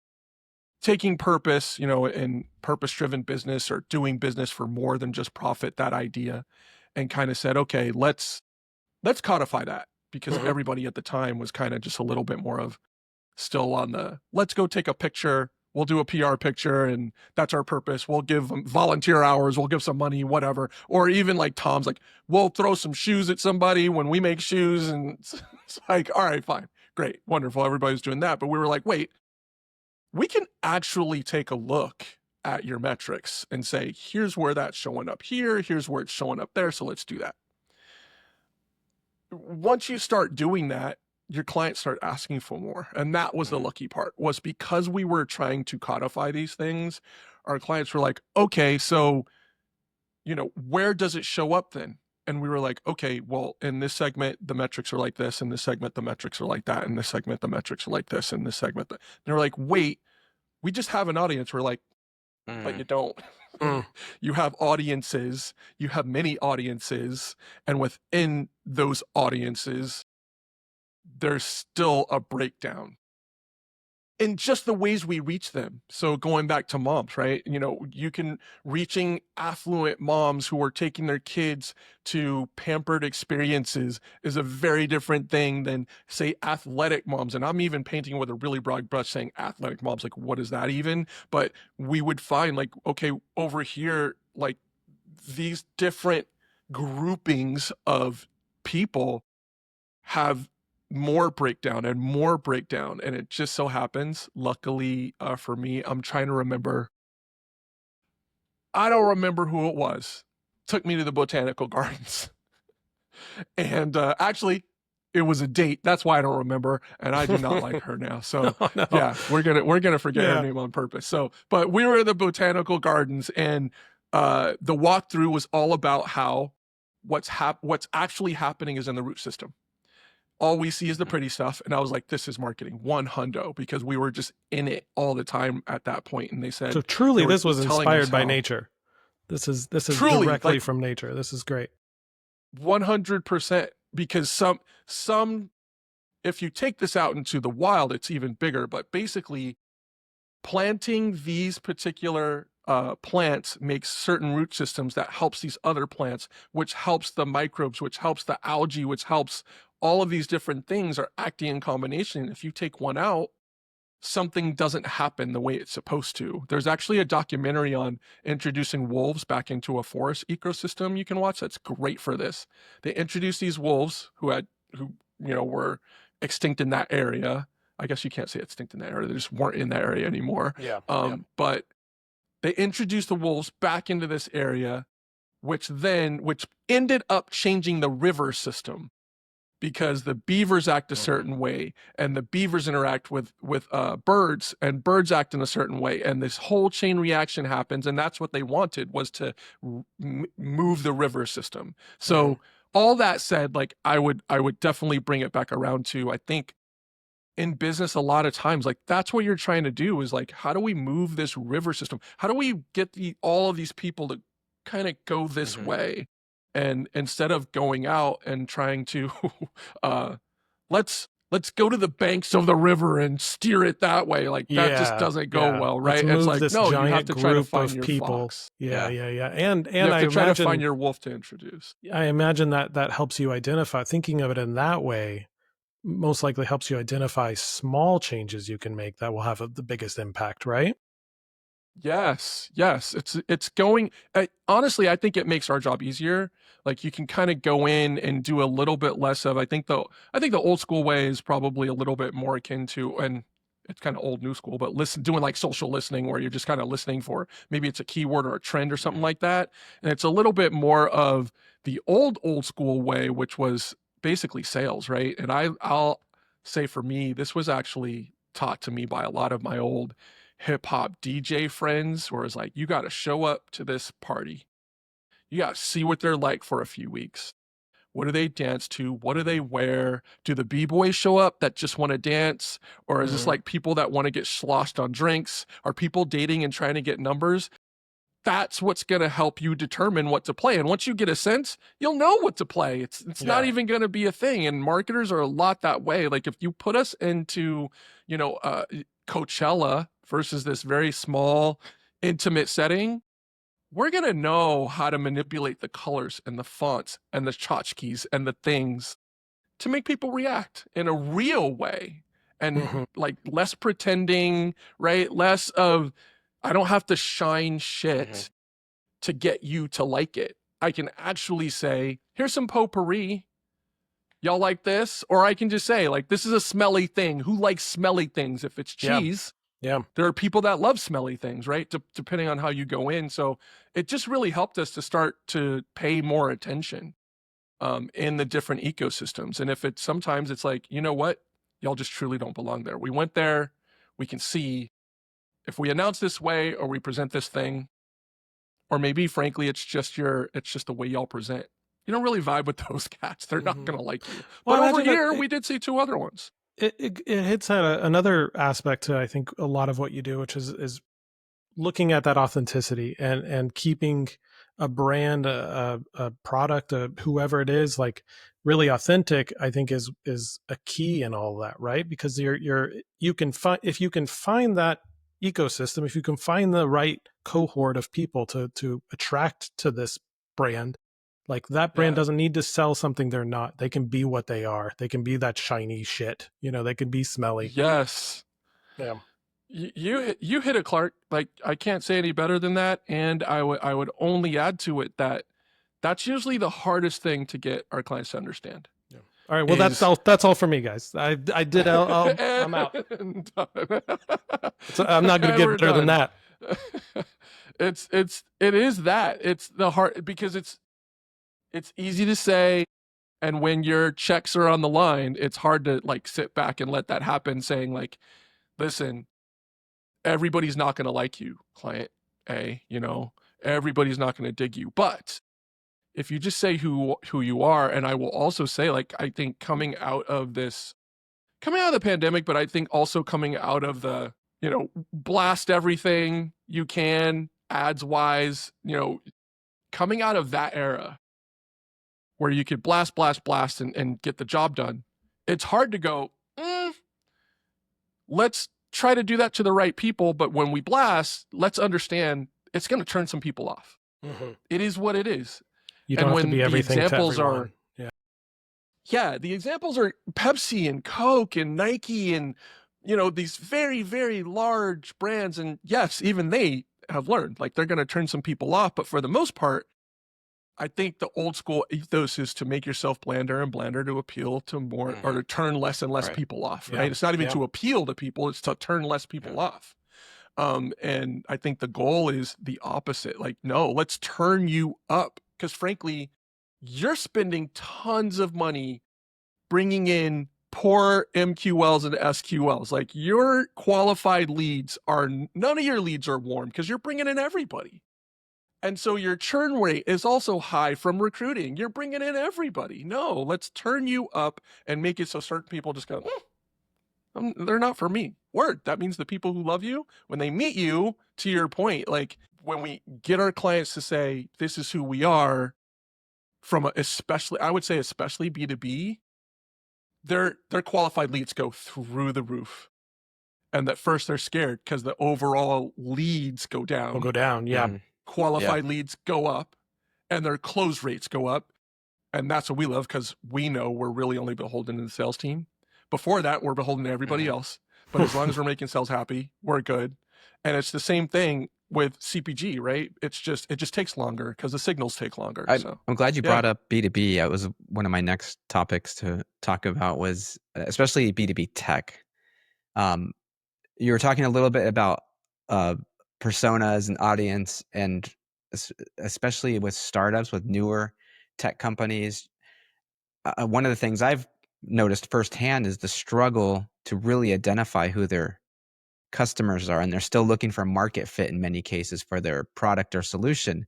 [SPEAKER 3] taking purpose, you know, in purpose-driven business or doing business for more than just profit, that idea, and kind of said, okay, let's codify that, because everybody at the time was kind of just a little bit more of still on the, let's go take a picture. We'll do a PR picture and that's our purpose. We'll give them volunteer hours. We'll give some money, whatever. Or even like Tom's like, we'll throw some shoes at somebody when we make shoes. And it's like, all right, fine, great, wonderful. Everybody's doing that. But we were like, wait, we can actually take a look at your metrics and say, here's where that's showing up here. Here's where it's showing up there. So let's do that. Once you start doing that, your clients start asking for more. And that was the lucky part, was because we were trying to codify these things, our clients were like, okay, so, you know, where does it show up then? And we were like, okay, well, in this segment, the metrics are like this. In this segment, the metrics are like that. In this segment, the metrics are like this. In this segment, and they're like, wait, we just have an audience. We're like, but you don't. You have audiences, you have many audiences, and within those audiences, there's still a breakdown in just the ways we reach them. So going back to moms, right? You know, reaching affluent moms who are taking their kids to pampered experiences is a very different thing than, say, athletic moms. And I'm even painting with a really broad brush saying athletic moms, like, what is that even? But we would find like, okay, over here, like these different groupings of people have more breakdown. And it just so happens, luckily for me, I'm trying to remember. I don't remember who it was. Took me to the botanical gardens. And actually, it was a date. That's why I don't remember. And I do not like her now. So
[SPEAKER 2] no.
[SPEAKER 3] Yeah, we're gonna forget her name on purpose. So, but we were at the botanical gardens, and the walkthrough was all about how what's actually happening is in the root system. All we see is the pretty stuff. And I was like, this is marketing 100, because we were just in it all the time at that point. And they said,
[SPEAKER 2] so truly this was inspired by nature. This is
[SPEAKER 3] truly,
[SPEAKER 2] directly
[SPEAKER 3] like,
[SPEAKER 2] from nature. This is great.
[SPEAKER 3] 100%, because some, if you take this out into the wild, it's even bigger. But basically, planting these particular plants makes certain root systems that helps these other plants, which helps the microbes, which helps the algae, which helps all of these different things are acting in combination. If you take one out, something doesn't happen the way it's supposed to. There's actually a documentary on introducing wolves back into a forest ecosystem you can watch. That's great for this. They introduced these wolves who were extinct in that area. I guess you can't say extinct in that area. They just weren't in that area anymore. But they introduced the wolves back into this area, which ended up changing the river system, because the beavers act a certain way, and the beavers interact with birds, and birds act in a certain way, and this whole chain reaction happens. And that's what they wanted, was to move the river system. So all that said, like, I would definitely bring it back around to, I think in business, a lot of times, like, that's what you're trying to do, is like, how do we move this river system? How do we get all of these people to kind of go this way? And instead of going out and trying to, let's go to the banks of the river and steer it that way. Like, that just doesn't go well, right?
[SPEAKER 2] Let's
[SPEAKER 3] it's like, no, you have to try to find your
[SPEAKER 2] people.
[SPEAKER 3] fox.
[SPEAKER 2] Yeah. And
[SPEAKER 3] you have
[SPEAKER 2] I
[SPEAKER 3] to try
[SPEAKER 2] imagine,
[SPEAKER 3] to find your wolf to introduce.
[SPEAKER 2] I imagine that helps you identify, thinking of it in that way, most likely helps you identify small changes you can make that will have the biggest impact, right?
[SPEAKER 3] Yes, yes. It's going honestly, I think it makes our job easier. Like you can kind of go in and do a little bit less of I think the old school way is probably a little bit more akin to, and it's kind of old new school, but doing like social listening where you're just kind of listening for maybe it's a keyword or a trend or something like that. And it's a little bit more of the old school way, which was basically sales, right? And I'll say for me, this was actually taught to me by a lot of my old hip hop DJ friends, where it's like, you got to show up to this party. You got to see what they're like for a few weeks. What do they dance to? What do they wear? Do the B-boys show up that just want to dance? Or is this like people that want to get sloshed on drinks? Are people dating and trying to get numbers? That's what's going to help you determine what to play. And once you get a sense, you'll know what to play. It's not even going to be a thing. And marketers are a lot that way. Like if you put us into, Coachella versus this very small, intimate setting, we're going to know how to manipulate the colors and the fonts and the tchotchkes and the things to make people react in a real way. And like less pretending, right? Less of, I don't have to shine shit to get you to like it. I can actually say, here's some potpourri. Y'all like this? Or I can just say, like, this is a smelly thing. Who likes smelly things? If it's cheese, there are people that love smelly things, right? Depending on how you go in. So it just really helped us to start to pay more attention in the different ecosystems. And if sometimes it's like, you know what? Y'all just truly don't belong there. We went there. We can see if we announce this way or we present this thing, or maybe frankly, it's just the way y'all present. You don't really vibe with those cats. They're not going to like you. But over here, we did see two other ones.
[SPEAKER 2] It hits at another aspect to, I think, a lot of what you do, which is looking at that authenticity and keeping a brand, a product, whoever it is, like really authentic. I think is a key in all that, right? Because you can find, if you can find that ecosystem, if you can find the right cohort of people to attract to this brand, like that brand doesn't need to sell something they're not. They can be what they are. They can be that shiny shit. They can be smelly.
[SPEAKER 3] Yes.
[SPEAKER 2] Yeah.
[SPEAKER 3] You hit it, Clark. Like I can't say any better than that. And I would only add to it that that's usually the hardest thing to get our clients to understand.
[SPEAKER 2] Yeah. All right. Well, that's all for me, guys. I did. I'm out. I'm not going to get better than that.
[SPEAKER 3] It is that. It's the hard, because it's easy to say, and when your checks are on the line, it's hard to like sit back and let that happen, saying like, listen, everybody's not going to like you, client A, everybody's not going to dig you. But if you just say who you are, and I will also say, like, I think coming out of the pandemic, but I think also coming out of the, blast everything you can ads wise, coming out of that era where you could blast and get the job done. It's hard to go, let's try to do that to the right people. But when we blast, let's understand it's going to turn some people off. It is what it is.
[SPEAKER 2] You don't have to be everything to everyone.
[SPEAKER 3] The examples are Pepsi and Coke and Nike and, these very, very large brands. And yes, even they have learned, like, they're going to turn some people off. But for the most part, I think the old school ethos is to make yourself blander and blander to appeal to more, or to turn less and less people off, right? It's not even to appeal to people, it's to turn less people off. And I think the goal is the opposite. Like, no, let's turn you up. Because frankly, you're spending tons of money bringing in poor MQLs and SQLs. Like, your qualified leads none of your leads are warm because you're bringing in everybody. And so your churn rate is also high from recruiting. You're bringing in everybody. No, let's turn you up and make it so certain people just go, they're not for me. Word. That means the people who love you, when they meet you, to your point, like when we get our clients to say, this is who we are, especially B2B, their qualified leads go through the roof. And at first they're scared because the overall leads go down.
[SPEAKER 2] Will go down, yeah.
[SPEAKER 3] Qualified leads go up and their close rates go up. And that's what we love, because we know we're really only beholden to the sales team. Before that, we're beholden to everybody else. But as long as we're making sales happy, we're good. And it's the same thing. with CPG, right? It just takes longer because the signals take longer. So
[SPEAKER 1] I'm glad you
[SPEAKER 3] yeah.
[SPEAKER 1] brought up B2B. That was one of my next topics to talk about was especially B2B tech. Um, you were talking a little bit about uh, personas and audience, and especially with startups, with newer tech companies. One of the things I've noticed firsthand is the struggle to really identify who their customers are, and they're still looking for market fit in many cases for their product or solution.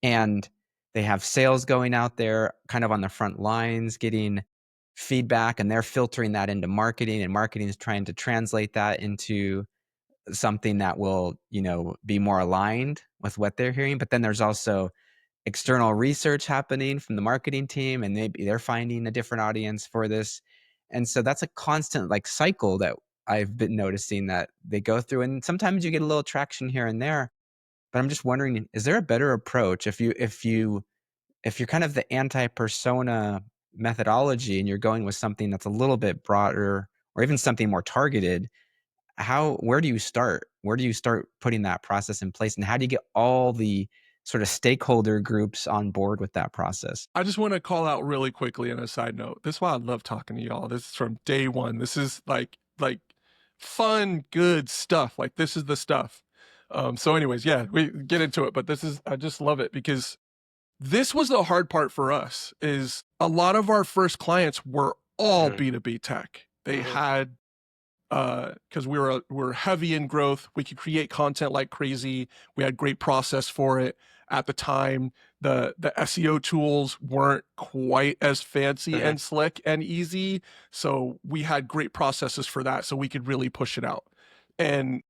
[SPEAKER 1] And they have sales going out there kind of on the front lines getting feedback, and they're filtering that into marketing, and marketing is trying to translate that into something that will, be more aligned with what they're hearing. But then there's also external research happening from the marketing team, and they're finding a different audience for this. And so that's a constant like cycle that I've been noticing that they go through, and sometimes you get a little traction here and there. But I'm just wondering, is there a better approach if you're kind of the anti-persona methodology and you're going with something that's a little bit broader or even something more targeted? Where do you start? Where do you start putting that process in place, and how do you get all the sort of stakeholder groups on board with that process?
[SPEAKER 3] I just want to call out really quickly on a side note. This is why I love talking to y'all. This is from day one. This is like fun, good stuff. Like this is the stuff. So anyways, yeah, we get into it, but I just love it because this was the hard part for us is a lot of our first clients were all B2B tech. They had because we were heavy in growth. We could create content like crazy. We had great process for it. At the time, the SEO tools weren't quite as fancy and slick and easy. So we had great processes for that. So we could really push it out. And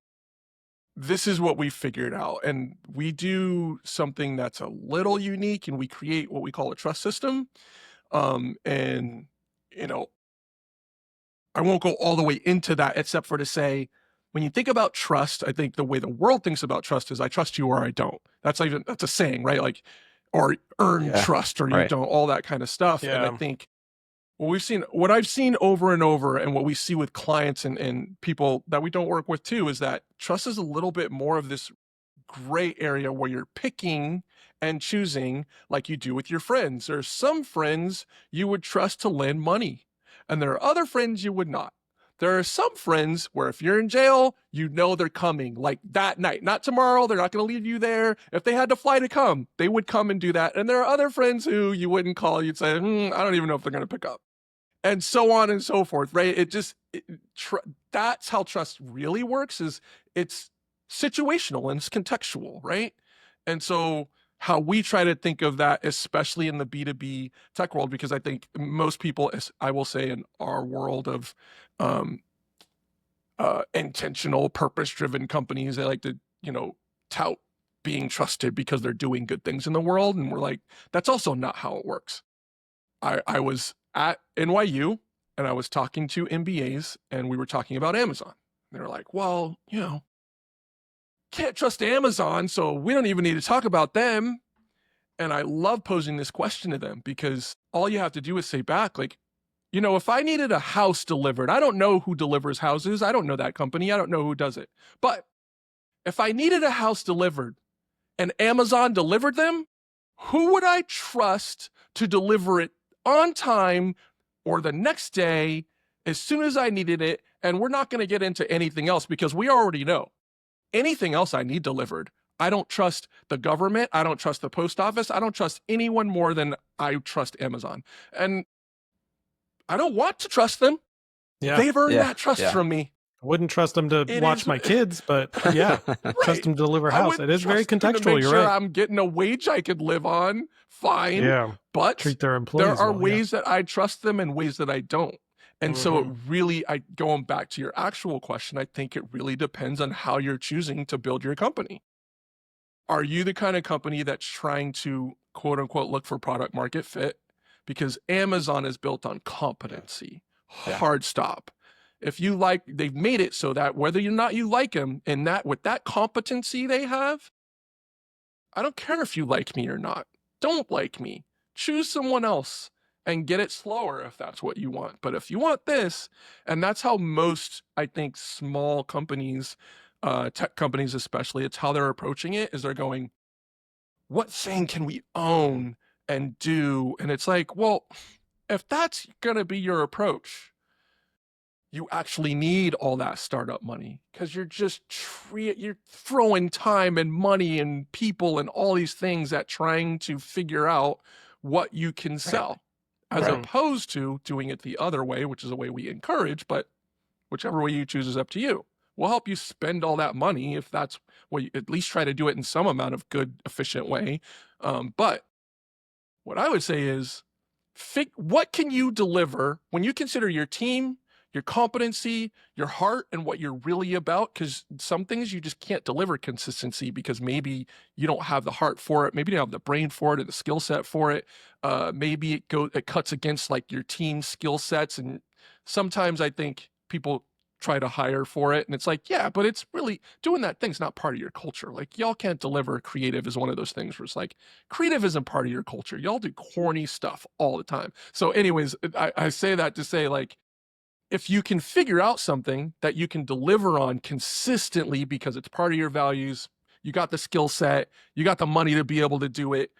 [SPEAKER 3] this is what we figured out. And we do something that's a little unique, and we create what we call a trust system. And, you know, I won't go all the way into that except for to say, when you think about trust, I think the way the world thinks about trust is I trust you or I don't. That's a saying, right? Like, or earn trust or you don't, all that kind of stuff.
[SPEAKER 2] Yeah.
[SPEAKER 3] And I think what I've seen over and over, and what we see with clients and people that we don't work with too, is that trust is a little bit more of this gray area where you're picking and choosing like you do with your friends. There's some friends you would trust to lend money, and there are other friends you would not. There are some friends where if you're in jail, you know they're coming like that night, not tomorrow. They're not going to leave you there. If they had to fly to come, they would come and do that. And there are other friends who you wouldn't call. You'd say, I don't even know if they're going to pick up. And so on and so forth, right? That's how trust really works, is it's situational and it's contextual, right? And so how we try to think of that, especially in the B2B tech world, because I think most people, I will say in our world of intentional, purpose-driven companies, they like to, tout being trusted because they're doing good things in the world. And we're like, that's also not how it works. I was at NYU and I was talking to MBAs, and we were talking about Amazon. They were like, well, can't trust Amazon, so we don't even need to talk about them. And I love posing this question to them, because all you have to do is say back, like, if I needed a house delivered, I don't know who delivers houses. I don't know that company. I don't know who does it. But if I needed a house delivered and Amazon delivered them, who would I trust to deliver it on time or the next day as soon as I needed it? And we're not going to get into anything else because we already know anything else I need delivered. I don't trust the government. I don't trust the post office. I don't trust anyone more than I trust Amazon. And I don't want to trust them.
[SPEAKER 2] Yeah.
[SPEAKER 3] They've earned that trust from me.
[SPEAKER 2] I wouldn't trust them to watch my kids, but yeah, trust them to deliver a house. It is very contextual. You're right.
[SPEAKER 3] I'm getting a wage I could live on. Fine.
[SPEAKER 2] Yeah.
[SPEAKER 3] But
[SPEAKER 2] treat their employees.
[SPEAKER 3] There are ways that I trust them and ways that I don't. And so it really, going back to your actual question, I think it really depends on how you're choosing to build your company. Are you the kind of company that's trying to, quote unquote, look for product market fit? Because Amazon is built on competency, hard stop. If they've made it so that whether or not you like them, and that with that competency they have, I don't care if you like me or not. Don't like me. Choose someone else and get it slower if that's what you want. But if you want this, and that's how most, I think, small companies tech companies especially, it's how they're approaching it, is they're going, what thing can we own and do? And it's like, well, if that's going to be your approach, you actually need all that startup money, because you're just you're throwing time and money and people and all these things at trying to figure out what you can sell, as
[SPEAKER 2] Right.
[SPEAKER 3] opposed to doing it the other way, which is a way we encourage, but whichever way you choose is up to you. We'll help you spend all that money if that's what you, at least try to do it in some amount of good, efficient way. But what I would say is, what can you deliver when you consider your team, your competency, your heart, and what you're really about? Because some things you just can't deliver consistency because maybe you don't have the heart for it, maybe you don't have the brain for it or the skill set for it. Maybe it cuts against like your team skill sets, and sometimes I think people try to hire for it, and it's like, yeah, but it's really doing that thing's not part of your culture. Like, y'all can't deliver. Creative is one of those things where it's like, creative isn't part of your culture. Y'all do corny stuff all the time. So anyways, I say that to say, like, if you can figure out something that you can deliver on consistently because it's part of your values, you got the skill set, you got the money to be able to do it,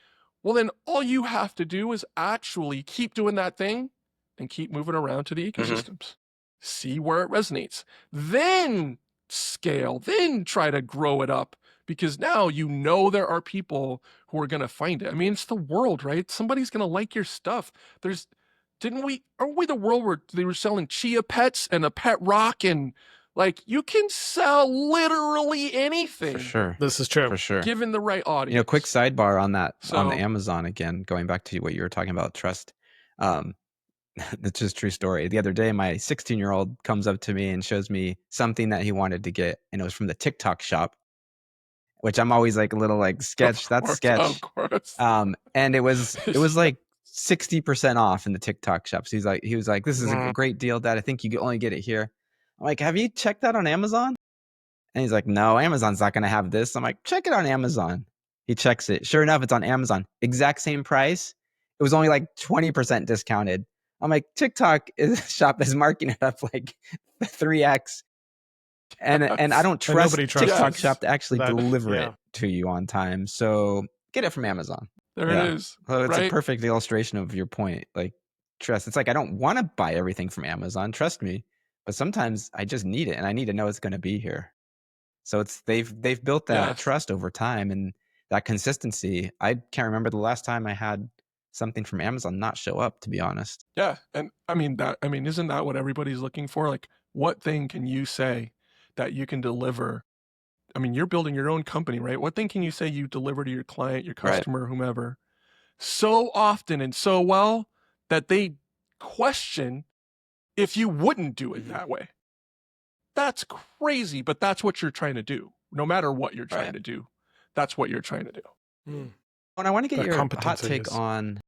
[SPEAKER 3] well, then all you have to do is actually keep doing that thing and keep moving around to the ecosystems. See where it resonates. Then scale, then try to grow it up, because now you know there are people who are going to find it. I mean, it's the world, right? Somebody's going to like your stuff. Aren't we the world where they were selling chia pets and a pet rock, and like, you can sell literally anything.
[SPEAKER 1] For sure.
[SPEAKER 2] This is true.
[SPEAKER 1] For sure.
[SPEAKER 3] Given the right audience.
[SPEAKER 1] You know, quick sidebar on that, on
[SPEAKER 3] So-
[SPEAKER 1] Amazon again, going back to what you were talking about, trust. That's just a true story. The other day, my 16-year-old comes up to me and shows me something that he wanted to get, and it was from the TikTok shop, which I'm always like a little like sketch. That's sketch.
[SPEAKER 3] Of course.
[SPEAKER 1] And it was like 60% off in the TikTok shop. So he was like, this is a great deal, Dad. I think you can only get it here. I'm like, have you checked that on Amazon? And he's like, no, Amazon's not going to have this. I'm like, check it on Amazon. He checks it. Sure enough, it's on Amazon. Exact same price. It was only like 20% discounted. I'm like, TikTok shop is marking it up like 3x. And I don't trust TikTok shop to actually deliver it to you on time. So get it from Amazon.
[SPEAKER 3] There it is.
[SPEAKER 1] So it's a perfect illustration of your point. Like, trust. It's like, I don't want to buy everything from Amazon. Trust me. But sometimes I just need it, and I need to know it's going to be here. So they've built that trust over time, and that consistency. I can't remember the last time I had something from Amazon not show up, to be honest.
[SPEAKER 3] Yeah. And I mean, isn't that what everybody's looking for? Like, what thing can you say that you can deliver? I mean, you're building your own company, right? What thing can you say you deliver to your client, your customer, whomever, so often and so well that they question if you wouldn't do it that way? That's crazy, but that's what you're trying to do. No matter what you're trying to do, that's what you're trying to do.
[SPEAKER 1] And I want to get your hot take on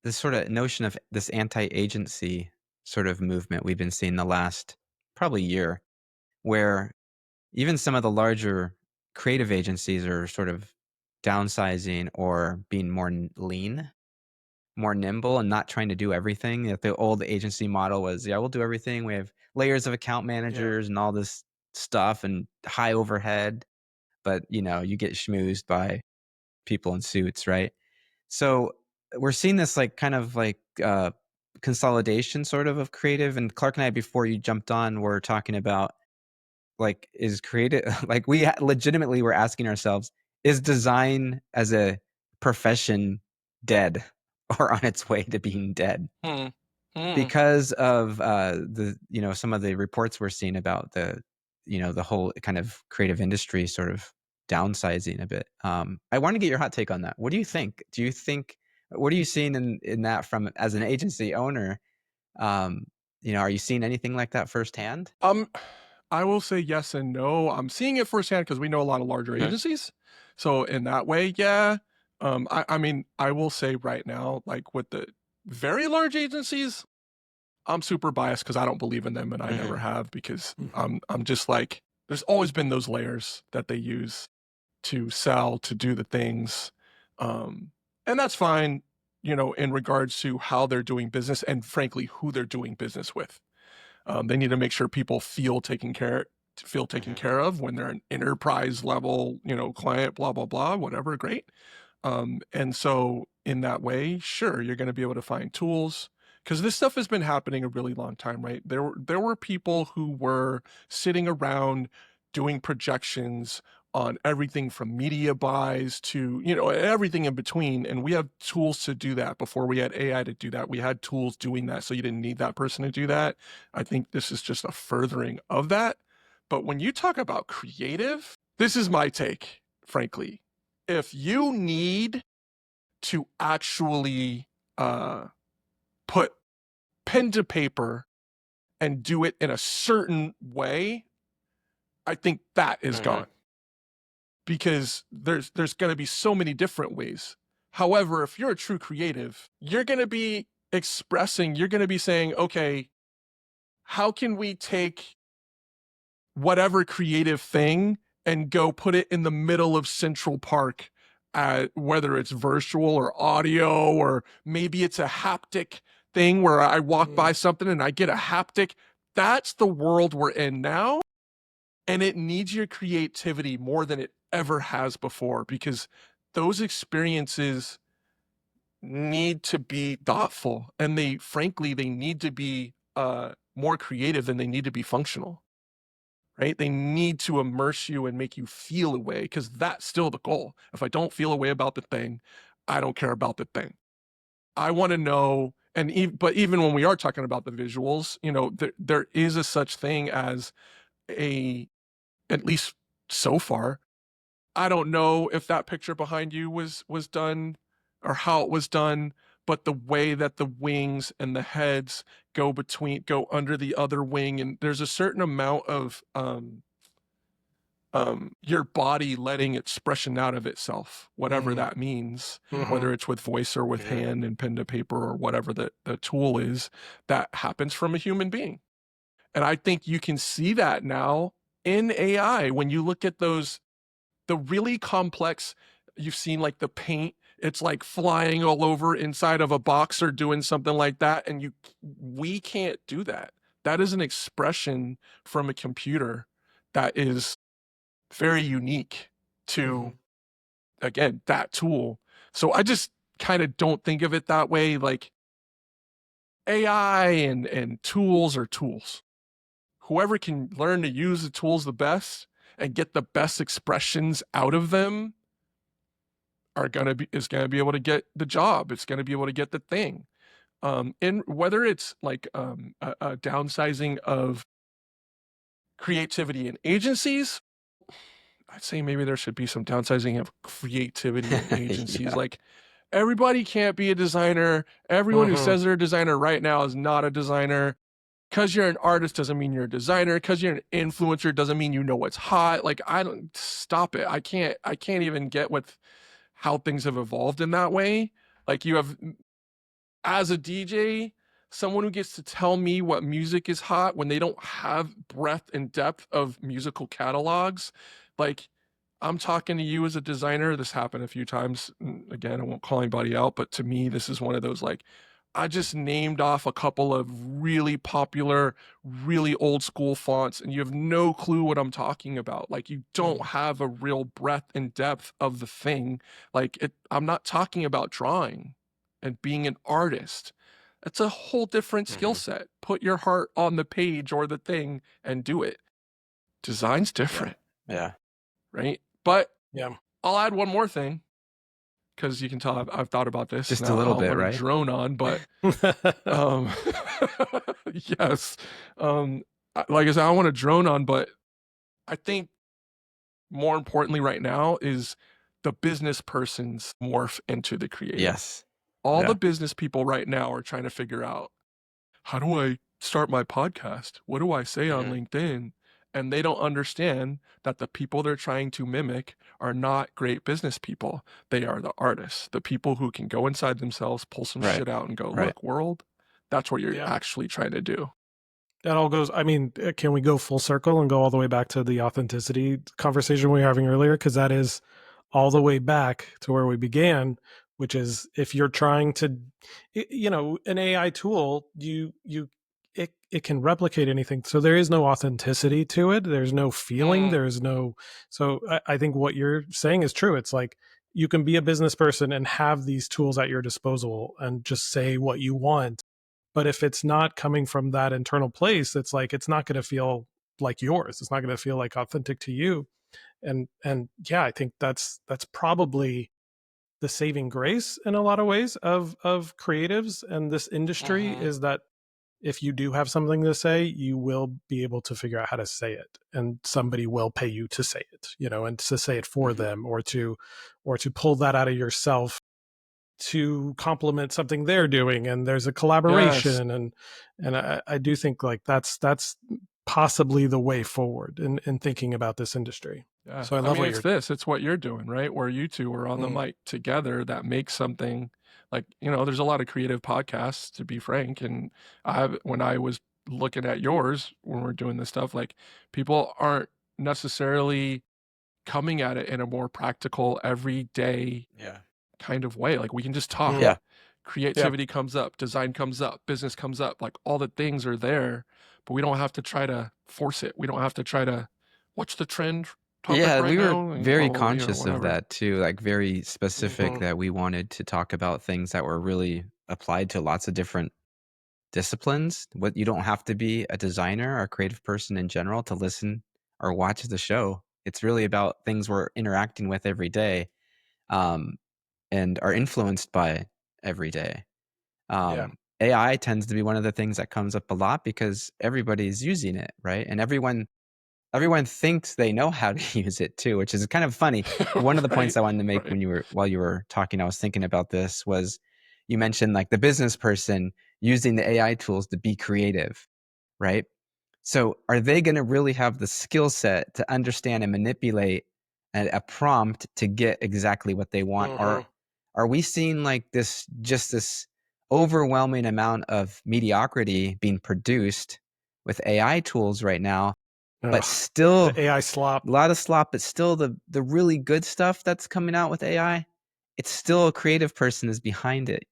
[SPEAKER 1] this sort of notion of this anti-agency sort of movement we've been seeing the last probably year, where even some of the larger creative agencies are sort of downsizing or being more lean, more nimble, and not trying to do everything. The old agency model was, we'll do everything. We have layers of account managers and all this stuff and high overhead, but you get schmoozed by people in suits, right? So we're seeing this like kind of like consolidation sort of creative. And Clark and I, before you jumped on, were talking about, like, is creative, like, we legitimately were asking ourselves, is design as a profession dead or on its way to being dead? Because of some of the reports we're seeing about the whole kind of creative industry sort of downsizing a bit. I want to get your hot take on that. What do you think? What are you seeing in that from as an agency owner? Are you seeing anything like that firsthand?
[SPEAKER 3] I will say yes and no. I'm seeing it firsthand because we know a lot of larger agencies. So in that way, yeah. I mean, I will say right now, like with the very large agencies, I'm super biased because I don't believe in them, and I never have, because I'm just like, there's always been those layers that they use to sell, to do the things. And that's fine, in regards to how they're doing business and frankly, who they're doing business with. They need to make sure people feel taken care feel taken care of when they're an enterprise level, client, blah, blah, blah, whatever, great. And so in that way, sure, you're going to be able to find tools, because this stuff has been happening a really long time, right? There were people who were sitting around doing projections on everything from media buys to, everything in between. And we have tools to do that. Before we had AI to do that, we had tools doing that. So you didn't need that person to do that. I think this is just a furthering of that. But when you talk about creative, this is my take, frankly. If you need to actually put pen to paper and do it in a certain way, I think that is gone, because there's going to be so many different ways. However, if you're a true creative, you're going to be you're going to be saying, okay, how can we take whatever creative thing and go put it in the middle of Central Park, whether it's virtual or audio, or maybe it's a haptic thing where I walk by something and I get a haptic. That's the world we're in now. And it needs your creativity more than it ever has before, because those experiences need to be thoughtful, and they need to be more creative than they need to be functional. Right? They need to immerse you and make you feel a way, because that's still the goal. If I don't feel a way about the thing, I don't care about the thing. I want to know, but even when we are talking about the visuals, there is a such thing as at least so far, I don't know if that picture behind you was done or how it was done, but the way that the wings and the heads go under the other wing, and there's a certain amount of your body letting expression out of itself, whatever that means, whether it's with voice or with hand and pen to paper or whatever the tool is, that happens from a human being. And I think you can see that now in AI when you look at the really complex, you've seen like the paint, it's like flying all over inside of a box or doing something like that. And we can't do that. That is an expression from a computer that is very unique to, again, that tool. So I just kind of don't think of it that way. Like AI and tools are tools. Whoever can learn to use the tools the best and get the best expressions out of them is gonna be able to get the job. It's gonna be able to get the thing. And whether it's like a downsizing of creativity in agencies, I'd say maybe there should be some downsizing of creativity in agencies.
[SPEAKER 1] Yeah.
[SPEAKER 3] Like, everybody can't be a designer. Everyone who says they're a designer right now is not a designer. Because you're an artist doesn't mean you're a designer. Because you're an influencer doesn't mean you know what's hot. Like, stop it. I can't even get with how things have evolved in that way. Like, you have, as a DJ, someone who gets to tell me what music is hot when they don't have breadth and depth of musical catalogs. Like, I'm talking to you as a designer. This happened a few times. Again, I won't call anybody out, but to me, this is one of those, like, I just named off a couple of really popular, really old school fonts, and you have no clue what I'm talking about. Like, you don't have a real breadth and depth of the thing. Like, I'm not talking about drawing and being an artist. That's a whole different skill set. Put your heart on the page or the thing and do it. Design's different.
[SPEAKER 1] Yeah.
[SPEAKER 3] Right? But
[SPEAKER 2] Yeah.
[SPEAKER 3] I'll add one more thing, because you can tell I've thought about this.
[SPEAKER 1] Just
[SPEAKER 3] now,
[SPEAKER 1] a little
[SPEAKER 3] I
[SPEAKER 1] bit,
[SPEAKER 3] don't want
[SPEAKER 1] right?
[SPEAKER 3] to drone on, but yes. Like I said, I want to drone on, but I think more importantly right now is the business person's morph into the creative.
[SPEAKER 1] Yes.
[SPEAKER 3] All
[SPEAKER 1] Yeah.
[SPEAKER 3] the business people right now are trying to figure out, how do I start my podcast? What do I say on LinkedIn? And they don't understand that the people they're trying to mimic are not great business people. They are the artists, the people who can go inside themselves, pull some shit out and go, look, world, that's what you're actually trying to do.
[SPEAKER 2] That all goes, I mean, can we go full circle and go all the way back to the authenticity conversation we were having earlier? Because that is all the way back to where we began, which is, if you're trying to, an AI tool, it can replicate anything. So there is no authenticity to it. There's no feeling. There's no. So I think what you're saying is true. It's like you can be a business person and have these tools at your disposal and just say what you want. But if it's not coming from that internal place, it's like it's not going to feel like yours. It's not going to feel like authentic to you. And yeah, I think that's probably the saving grace in a lot of ways of creatives and this industry is that if you do have something to say, you will be able to figure out how to say it, and somebody will pay you to say it, and to say it for them, or to pull that out of yourself to complement something they're doing, and there's a
[SPEAKER 3] Yes.
[SPEAKER 2] collaboration, and I do think like that's possibly the way forward in thinking about this industry.
[SPEAKER 3] Yeah.
[SPEAKER 2] So I
[SPEAKER 3] I
[SPEAKER 2] love
[SPEAKER 3] mean,
[SPEAKER 2] what you're.
[SPEAKER 3] it's what you're doing, right? Where you two are on the
[SPEAKER 2] Mm,
[SPEAKER 3] mic together that makes something like, there's a lot of creative podcasts, to be frank. And when I was looking at yours, when we're doing this stuff, like people aren't necessarily coming at it in a more practical, everyday
[SPEAKER 1] Yeah.
[SPEAKER 3] kind of way. Like we can just talk.
[SPEAKER 2] mm,
[SPEAKER 1] Yeah.
[SPEAKER 2] yeah.
[SPEAKER 3] Creativity comes up, design comes up, business comes up, like all the things are there, but we don't have to try to force it. We don't have to try to, what's the trend topic
[SPEAKER 1] Yeah,
[SPEAKER 3] right
[SPEAKER 1] we were
[SPEAKER 3] now?
[SPEAKER 1] very
[SPEAKER 3] Well,
[SPEAKER 1] conscious of
[SPEAKER 3] whatever.
[SPEAKER 1] that too, like very specific
[SPEAKER 2] Hmm.
[SPEAKER 1] that we wanted to talk about things that were really applied to lots of different disciplines. What you don't have to be a designer or a creative person in general to listen or watch the show. It's really about things we're interacting with every day, um, and are influenced by every day.
[SPEAKER 2] Yeah.
[SPEAKER 1] AI tends to be one of the things that comes up a lot because everybody's using it, right? And everyone thinks they know how to use it too, which is kind of funny. One of the
[SPEAKER 3] Right.
[SPEAKER 1] points I wanted to make
[SPEAKER 3] Right.
[SPEAKER 1] while you were talking, I was thinking about this was you mentioned like the business person using the AI tools to be creative, right? So are they going to really have the skill set to understand and manipulate a prompt to get exactly what they want? Or
[SPEAKER 2] Hmm.
[SPEAKER 1] are we seeing like this overwhelming amount of mediocrity being produced with AI tools right now, but
[SPEAKER 2] Ugh,
[SPEAKER 1] still
[SPEAKER 2] the AI
[SPEAKER 1] a
[SPEAKER 2] slop.
[SPEAKER 1] lot of slop, but still the really good stuff that's coming out with AI, it's still a creative person is behind it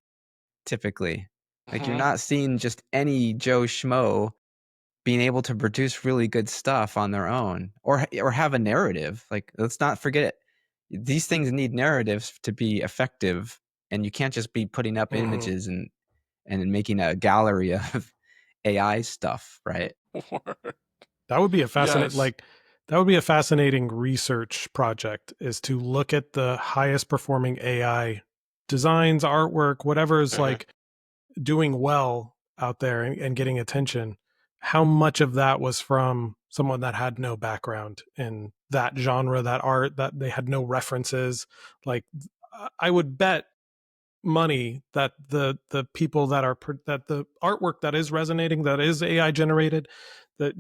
[SPEAKER 1] typically. Like you're
[SPEAKER 3] Mhm.
[SPEAKER 1] not seeing just any Joe Schmo being able to produce really good stuff on their own or have a narrative. Like let's not forget it. These things need narratives to be effective, and you can't just be putting up
[SPEAKER 2] Hmm.
[SPEAKER 1] images and making a gallery of AI stuff, right?
[SPEAKER 2] That would be a fascinating,
[SPEAKER 3] Yes.
[SPEAKER 2] like, that would be a fascinating research project is to look at the highest performing AI designs, artwork, whatever is
[SPEAKER 1] Mhm.
[SPEAKER 2] like doing well out there and getting attention. How much of that was from someone that had no background in that genre, that art, that they had no references? Like, I would bet money that the people that are that the artwork that is resonating, that is AI generated, that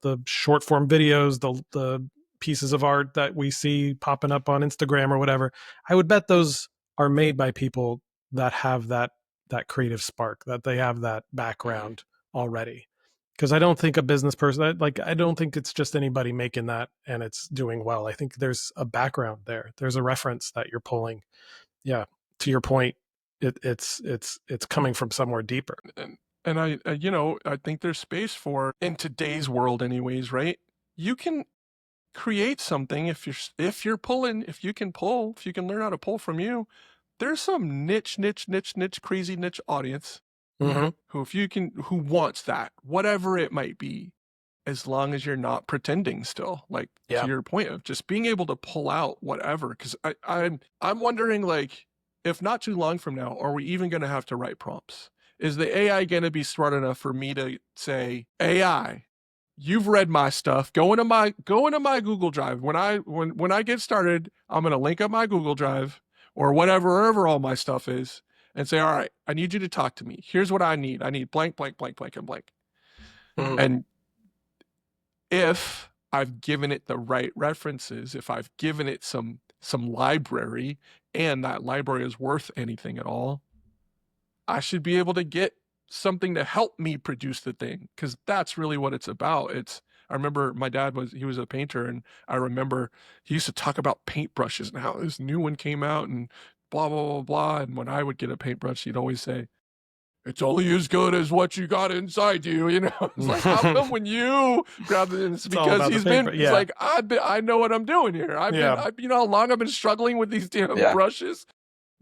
[SPEAKER 2] the short form videos, the pieces of art that we see popping up on Instagram or whatever, I would bet those are made by people that have that creative spark, that they have that
[SPEAKER 1] Mhm.
[SPEAKER 2] background already. Because I don't think a business person, like, I don't think it's just anybody making that and it's doing well. I think there's a background there. There's a reference that you're pulling. Yeah, to your point, it's coming from somewhere deeper.
[SPEAKER 3] And I think there's space for, in today's world anyways, right? You can create something if you can pull, if you can learn how to pull from you. There's some niche, crazy niche audience
[SPEAKER 2] Hmm.
[SPEAKER 3] who wants that, whatever it might be, as long as you're not pretending still, like to
[SPEAKER 2] Yeah.
[SPEAKER 3] your point of just being able to pull out whatever. Because I'm wondering, like, if not too long from now, are we even going to have to write prompts? Is the AI going to be smart enough for me to say, AI, you've read my stuff, go into my Google Drive. When I get started, I'm going to link up my Google Drive or wherever all my stuff is, and say, all right, I need you to talk to me. Here's what I need. I need blank, blank, blank, blank, and blank.
[SPEAKER 2] Hmm.
[SPEAKER 3] And if I've given it the right references, if I've given it some library, and that library is worth anything at all, I should be able to get something to help me produce the thing, because that's really what it's about. I remember my dad he was a painter, and I remember he used to talk about paintbrushes and how this new one came out and blah blah blah blah. And when I would get a paintbrush, he'd always say, it's only as good as what you got inside you, you know? It's like, how come when you grab it, it's because he's like, I know what I'm doing here. You know how long I've been struggling with these damn brushes?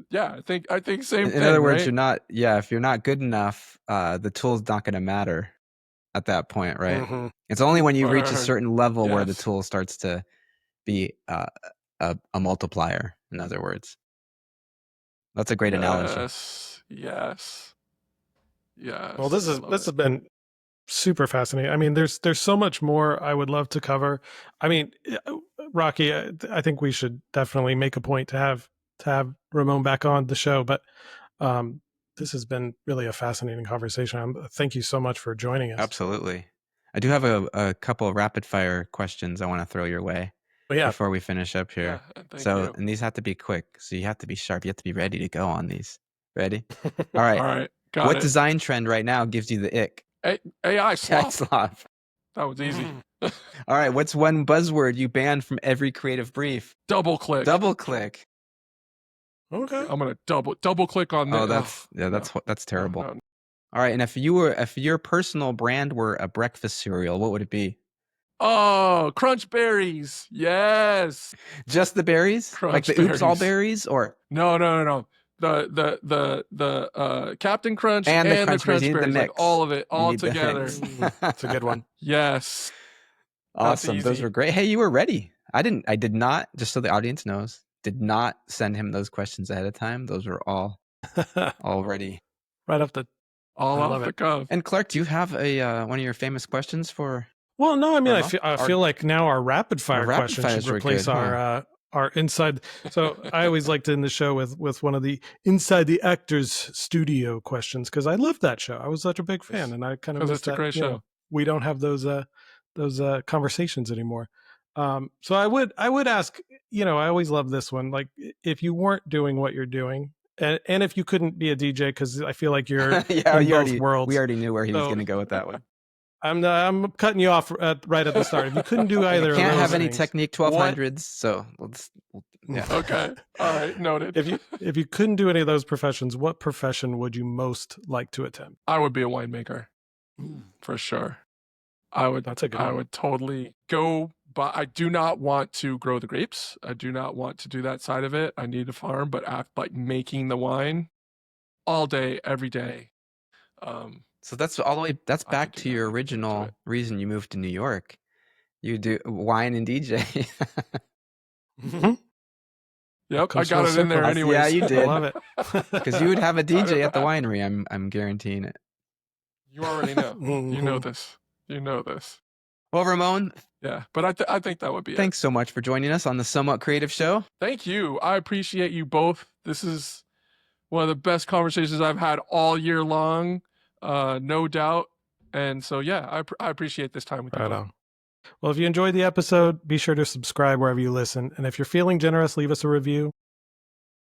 [SPEAKER 3] Yeah, I think same thing.
[SPEAKER 1] In other words,
[SPEAKER 3] right?
[SPEAKER 1] if you're not good enough, the tool's not going to matter at that point, right?
[SPEAKER 2] Mm-hmm.
[SPEAKER 1] It's only when you reach a certain level where the
[SPEAKER 3] Yes.
[SPEAKER 1] tool starts to be a multiplier, in other words. That's a great analogy.
[SPEAKER 3] Yes.
[SPEAKER 2] Well, this has been super fascinating. I mean, there's so much more I would love to cover. I mean, Rocky, I think we should definitely make a point to have Rai-mon back on the show. But this has been really a fascinating conversation. Thank you so much for joining us.
[SPEAKER 1] Absolutely. I do have a couple of rapid fire questions I want to throw your way before we finish up here. And these have to be quick. So you have to be sharp. You have to be ready to go on these. Ready? All right.
[SPEAKER 3] All right.
[SPEAKER 1] What design trend right now gives you the ick?
[SPEAKER 3] AI slop.
[SPEAKER 1] Slop.
[SPEAKER 3] That was easy.
[SPEAKER 1] All right. What's one buzzword you banned from every creative brief?
[SPEAKER 3] Double click.
[SPEAKER 1] Double click.
[SPEAKER 2] Okay.
[SPEAKER 3] I'm gonna double click on this.
[SPEAKER 1] That's terrible. No. All right. And if your personal brand were a breakfast cereal, what would it be?
[SPEAKER 3] Oh, Crunch Berries. Yes.
[SPEAKER 1] Just the berries?
[SPEAKER 3] Crunch
[SPEAKER 1] like the
[SPEAKER 3] berries.
[SPEAKER 1] Oops All Berries, or
[SPEAKER 3] no. The Captain Crunch and the Crunch Berries, like all of it, all together.
[SPEAKER 2] That's a good one.
[SPEAKER 3] Yes.
[SPEAKER 1] Awesome. Those were great. Hey, you were ready. I did not, just so the audience knows, did not send him those questions ahead of time. Those were all ready.
[SPEAKER 2] Right off the
[SPEAKER 3] cuff.
[SPEAKER 1] And Clark, do you have one of your famous questions for?
[SPEAKER 2] Well, no, I mean, I feel like now our rapid fire questions should replace our inside. So I always like to end the show with one of the inside the actors studio questions, because I loved that show. I was such a big fan, and I kind of missed
[SPEAKER 3] that. It's a great show.
[SPEAKER 2] We don't have those conversations anymore. So I would ask, I always love this one. Like, if you weren't doing what you're doing, and if you couldn't be a DJ, because I feel like you're in both worlds.
[SPEAKER 1] We already knew where he was going to go with that one.
[SPEAKER 2] I'm cutting you off right at the start. If you couldn't do either,
[SPEAKER 1] can't
[SPEAKER 2] of those
[SPEAKER 1] have any
[SPEAKER 2] things,
[SPEAKER 1] Technique 1200s. So
[SPEAKER 3] okay, all right, noted.
[SPEAKER 2] If you couldn't do any of those professions, what profession would you most like to attempt?
[SPEAKER 3] I would be a winemaker, for sure.
[SPEAKER 2] That's a good one.
[SPEAKER 3] I would totally go. But I do not want to grow the grapes. I do not want to do that side of it. I need a farm, but like making the wine all day, every day.
[SPEAKER 1] So that's all the way. That's back to your original reason you moved to New York. You do wine and DJ.
[SPEAKER 3] Mm-hmm. Yep, I got it in there anyways.
[SPEAKER 1] Yeah, you did.
[SPEAKER 2] I love it.
[SPEAKER 1] Because you would have a DJ at the winery. I'm guaranteeing it.
[SPEAKER 3] You already know. You know this. You know this.
[SPEAKER 1] Well, Rai-mon.
[SPEAKER 3] Yeah, but I think that would be
[SPEAKER 1] Thanks so much for joining us on the Somewhat Creative Show.
[SPEAKER 3] Thank you. I appreciate you both. This is one of the best conversations I've had all year long. No doubt. And so, yeah, I appreciate this time with you.
[SPEAKER 2] Right on. Well, if you enjoyed the episode, be sure to subscribe wherever you listen. And if you're feeling generous, leave us a review.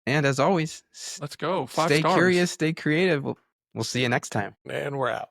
[SPEAKER 1] And as always,
[SPEAKER 3] let's go. 5
[SPEAKER 1] stay
[SPEAKER 3] stars.
[SPEAKER 1] Curious, stay creative. We'll see you next time.
[SPEAKER 2] And we're out.